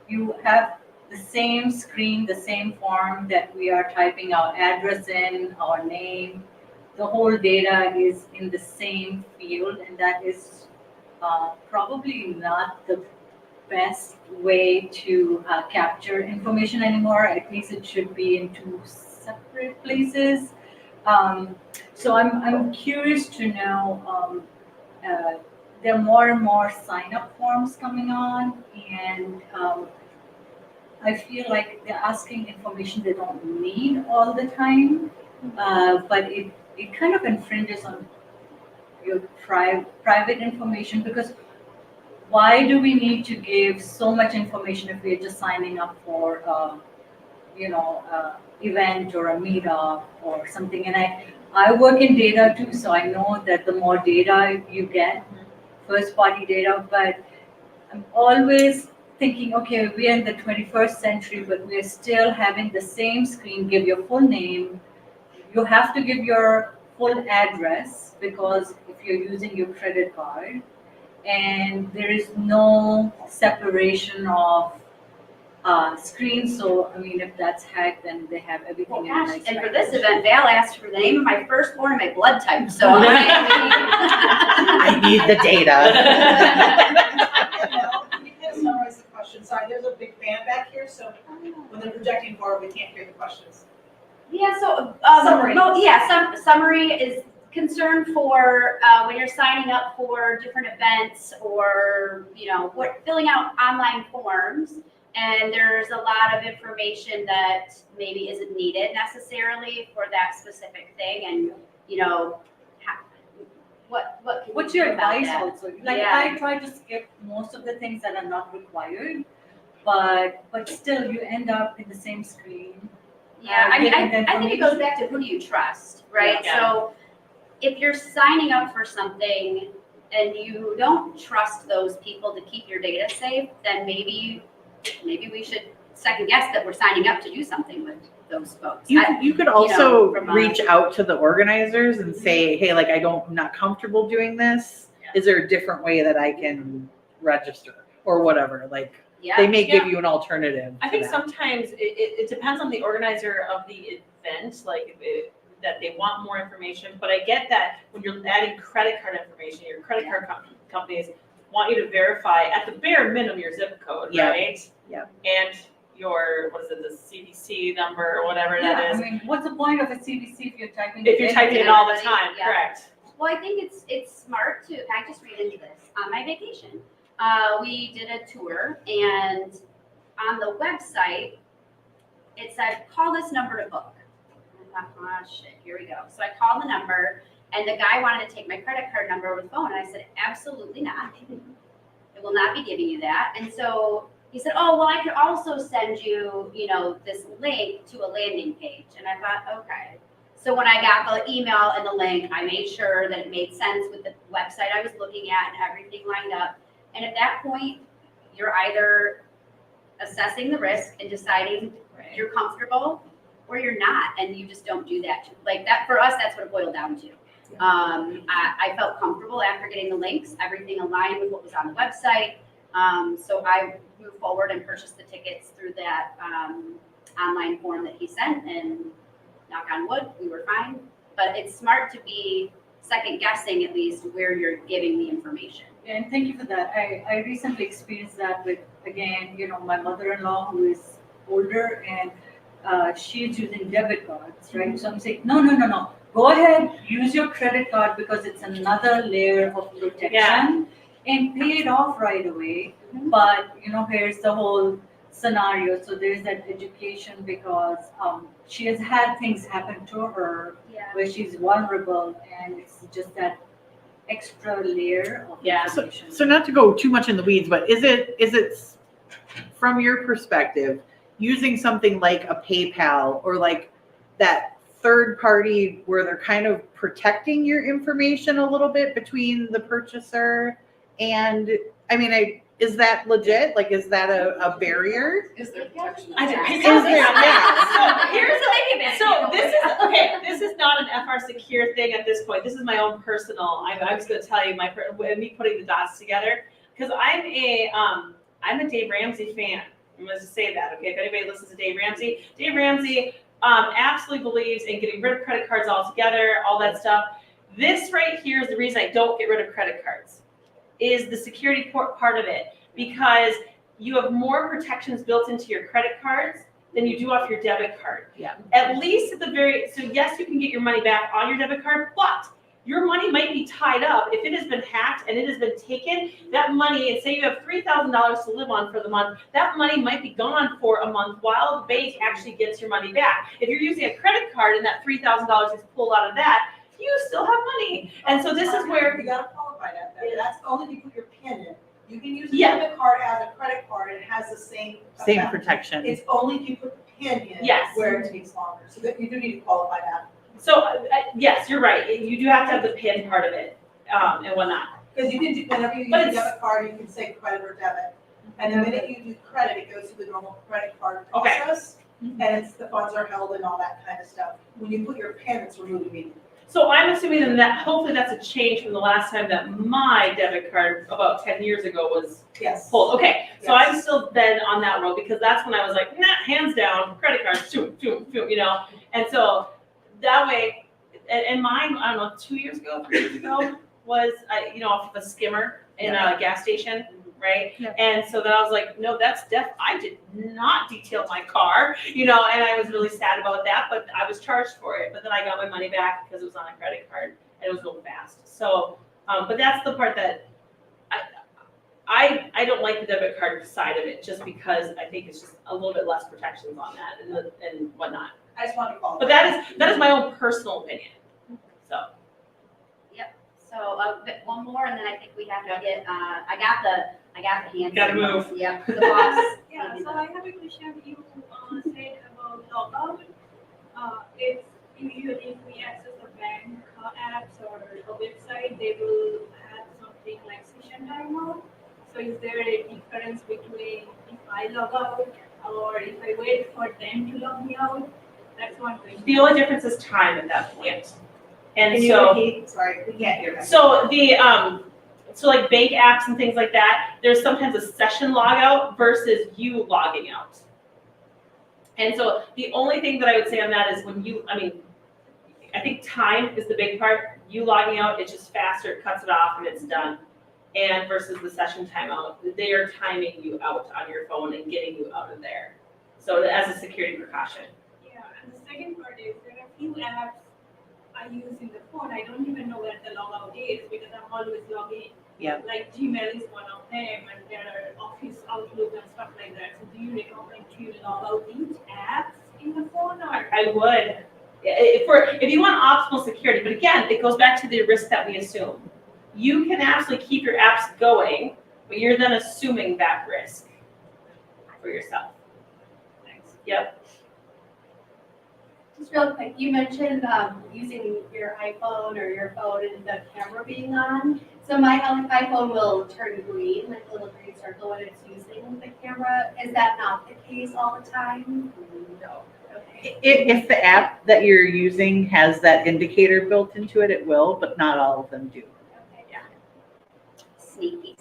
You have the same screen, the same form that we are typing our address in, our name. The whole data is in the same field, and that is probably not the best way to capture information anymore. At least it should be in 2 separate places. So I'm curious to know, there are more and more sign-up forms coming on, and I feel like they're asking information they don't need all the time, but it kind of infringes on your private information, because why do we need to give so much information if we're just signing up for event or a meetup or something? And I work in data too, so I know that the more data you get, first party data, but I'm always thinking, okay, we're in the 21st century, but we're still having the same screen, give your full name. You have to give your full address, because if you're using your credit card, and there is no separation of screens. So, I mean, if that's hacked, then they have everything in a nice And for package. this event, Val asked for the name of my firstborn and my blood type, so. I need the data. You can summarize the question. Sorry, there's a big fan back here, so when they're projecting forward, we can't hear the questions. Yeah, so, Summary. Summary is concern for when you're signing up for different events or, filling out online forms, and there's a lot of information that maybe isn't needed necessarily for that specific thing, and, what can What's you do your about advice that? also? Like, Yeah. I try to skip most of the things that are not required, but still you end up in the same screen. Yeah, I mean, Getting I think it goes back to who do you trust, right? Yeah. So if you're signing up for something and you don't trust those people to keep your data safe, then maybe we should second guess that we're signing up to do something with those folks. You could also from a- reach out to the organizers and say, hey, like, I'm not comfortable doing this. Is there a different way that I can register or whatever? Like, Yeah. they may give you an alternative. I to think that. sometimes it depends on the organizer of the event. Like that they want more information, but I get that when you're adding credit card information, your credit card companies want you to verify at the bare minimum your zip code, Yeah. right? Yeah. And your, what is it, the CVC number or whatever that Yeah, is. I mean, what's the point of a CVC if you're typing? If you're typing it all the time, Yeah. correct? Well, I think it's smart to, I just read into this. On my vacation, we did a tour, and on the website, it said, call this number to book. And I thought, oh shit, here we go. So I called the number, and the guy wanted to take my credit card number over the phone, and I said, absolutely not. I will not be giving you that. And so he said, oh, well, I could also send you, this link to a landing page. And I thought, okay. So when I got the email and the link, I made sure that it made sense with the website I was looking at and everything lined up. And at that point, you're either assessing the risk and deciding you're comfortable or you're not, and you just don't do that. Like that, for us, that's what it boiled down to. I felt comfortable after getting the links, everything aligned with what was on the website. So I moved forward and purchased the tickets through that online form that he sent, and knock on wood, we were fine. But it's smart to be second guessing at least where you're giving the information. And thank you for that. I recently experienced that with, again, my mother-in-law who is older, and she's using debit cards, right? So I'm saying, no. Go ahead, use your credit card because it's another layer of protection and pay it off right away. But, here's the whole scenario. So there's that education because she has had things happen to her where she's vulnerable, and it's just that extra layer of information. So not to go too much in the weeds, but is it from your perspective, using something like a PayPal or like that third party where they're kind of protecting your information a little bit between the purchaser and, is that legit? Like, is that a barrier? Is there protection? I did. Is there? Yeah. So here's this is not an FRSecure thing at this point. This is my own personal. I'm just going to tell you me putting the dots together, because I'm a Dave Ramsey fan. I'm going to say that, okay? If anybody listens to Dave Ramsey absolutely believes in getting rid of credit cards altogether, all that stuff. This right here is the reason I don't get rid of credit cards, is the security part of it, because you have more protections built into your credit cards than you do off your debit card. Yeah. At least so yes, you can get your money back on your debit card, but your money might be tied up. If it has been hacked and it has been taken, that money, and say you have $3,000 to live on for the month, that money might be gone for a month while the bank actually gets your money back. If you're using a credit card and that $3,000 is pulled out of that, you still have money. And so this is where You gotta qualify that, that's only if you put your PIN in. You can use a Yeah. debit card as a credit card, and it has the same. Same effect. protection. It's only if you put the PIN in. Yes. Where it takes longer, so that you do need to qualify that. So, yes, you're right. You do have to have the PIN part of it, and whatnot. Because you can do, whenever you use But a it's- debit card, you can say credit or debit. And the minute you do credit, it goes to the normal credit card Okay. process. And the funds are held and all that kind of stuff. When you put your PIN, it's removed immediately. So I'm assuming then that hopefully that's a change from the last time that my debit card about 10 years ago was Yes. pulled. Okay, so Yes. I'm still then on that road, because that's when I was like, nah, hands down, credit card, And so that way, and mine, I don't know, 2 years ago, 3 years ago, was, off of a skimmer in a gas station, right? Yeah. And so then I was like, no, that's I did not detail my car, and I was really sad about that, but I was charged for it. But then I got my money back because it was on a credit card and it was real fast. So, but that's the part that I don't like the debit card side of it, just because I think it's just a little bit less protections on that and whatnot. I just wanted to qualify. But that is my own personal opinion. So. So one more, and then I think we have to get. I got the hand. Gotta move. Yep, the boss. Yeah, so I have a question. You said about logout. If we access the bank apps or a website, they will have something like session timer. So is there a difference between if I log out or if I wait for them to log me out? That's one question. The only difference is time at that point. And Can you so, repeat? Sorry, we can't hear that. so so like bank apps and things like that, there's sometimes a session logout versus you logging out. And so the only thing that I would say on that is when I think time is the big part. You logging out, it's just faster, it cuts it off and it's done. And versus the session timeout, they are timing you out on your phone and getting you out of there. So as a security precaution. Yeah, and the second part is there are a few apps I use in the phone. I don't even know where the logout is because I'm always logging in. Yeah. Like Gmail is one of them, and there are Office, Outlook, and stuff like that. So do you recommend to log out each app in the phone, or? I would. If you want optimal security, but again, it goes back to the risk that we assume. You can absolutely keep your apps going, but you're then assuming that risk for yourself. Thanks. Yep. Just real quick, you mentioned using your iPhone or your phone and the camera being on. So my iPhone will turn green, like a little green circle when it's using the camera. Is that not the case all the time? No. Okay. If the app that you're using has that indicator built into it, it will, but not all of them do. Okay. Yeah. Sneaky.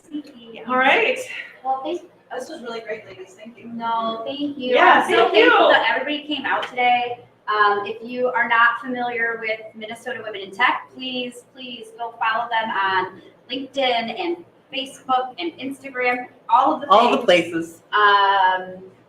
All right. Well, thank This was really great, ladies. Thank you. No, thank you. Yeah, I'm so thank you. thankful that everybody came out today. If you are not familiar with Minnesota Women in Tech, please go follow them on LinkedIn and Facebook and Instagram, all of the things. Places.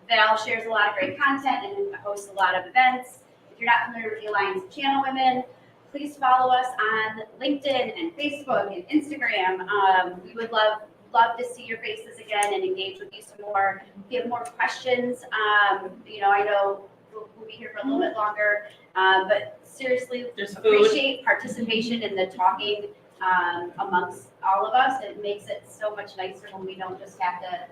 Val shares a lot of great content and hosts a lot of events. If you're not familiar with the Alliance of Channel Women, please follow us on LinkedIn and Facebook and Instagram. We would love to see your faces again and engage with you some more. If you have more questions, I know we'll be here for a little bit longer, but seriously, There's food. appreciate participation in the talking amongst all of us. It makes it so much nicer when we don't just have to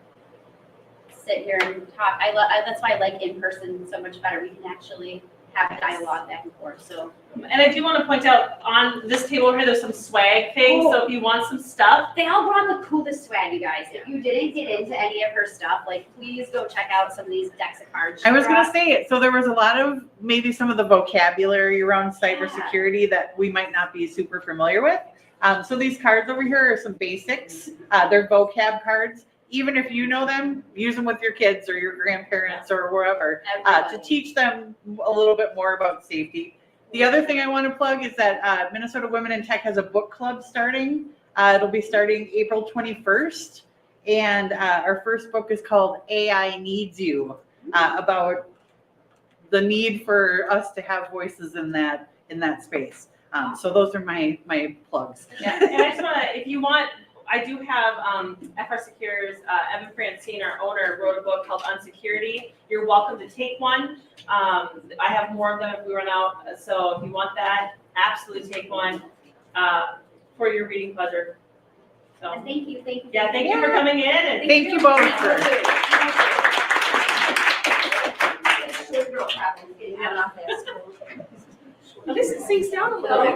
sit here and talk. That's why I like in person so much better. We can actually have a dialogue back and forth. So, And I do want to point out on this table here, there's some swag things. So if you want some stuff, they all brought the coolest swag, you guys. If you didn't get into any of her stuff, please go check out some of these decks of cards. I was going to say it. So there was a lot of maybe some of the vocabulary around cybersecurity that we might not be super familiar with. So these cards over here are some basics. They're vocab cards. Even if you know them, use them with your kids or your grandparents or wherever to teach them a little bit more about safety. The other thing I want to plug is that Minnesota Women in Tech has a book club starting. It'll be starting April 21st. And our first book is called AI Needs You, about the need for us to have voices in that space. So those are my plugs. yeah. And I just want to, if you want, I do have FRSecure's Evan Francine, our owner, wrote a book called Unsecurity. You're welcome to take one. I have more of them if we run out. So if you want that, absolutely take one for your reading pleasure. So And thank you. yeah, thank you for coming in. And Thank you both. Real problem getting out of school. This sinks down a little bit.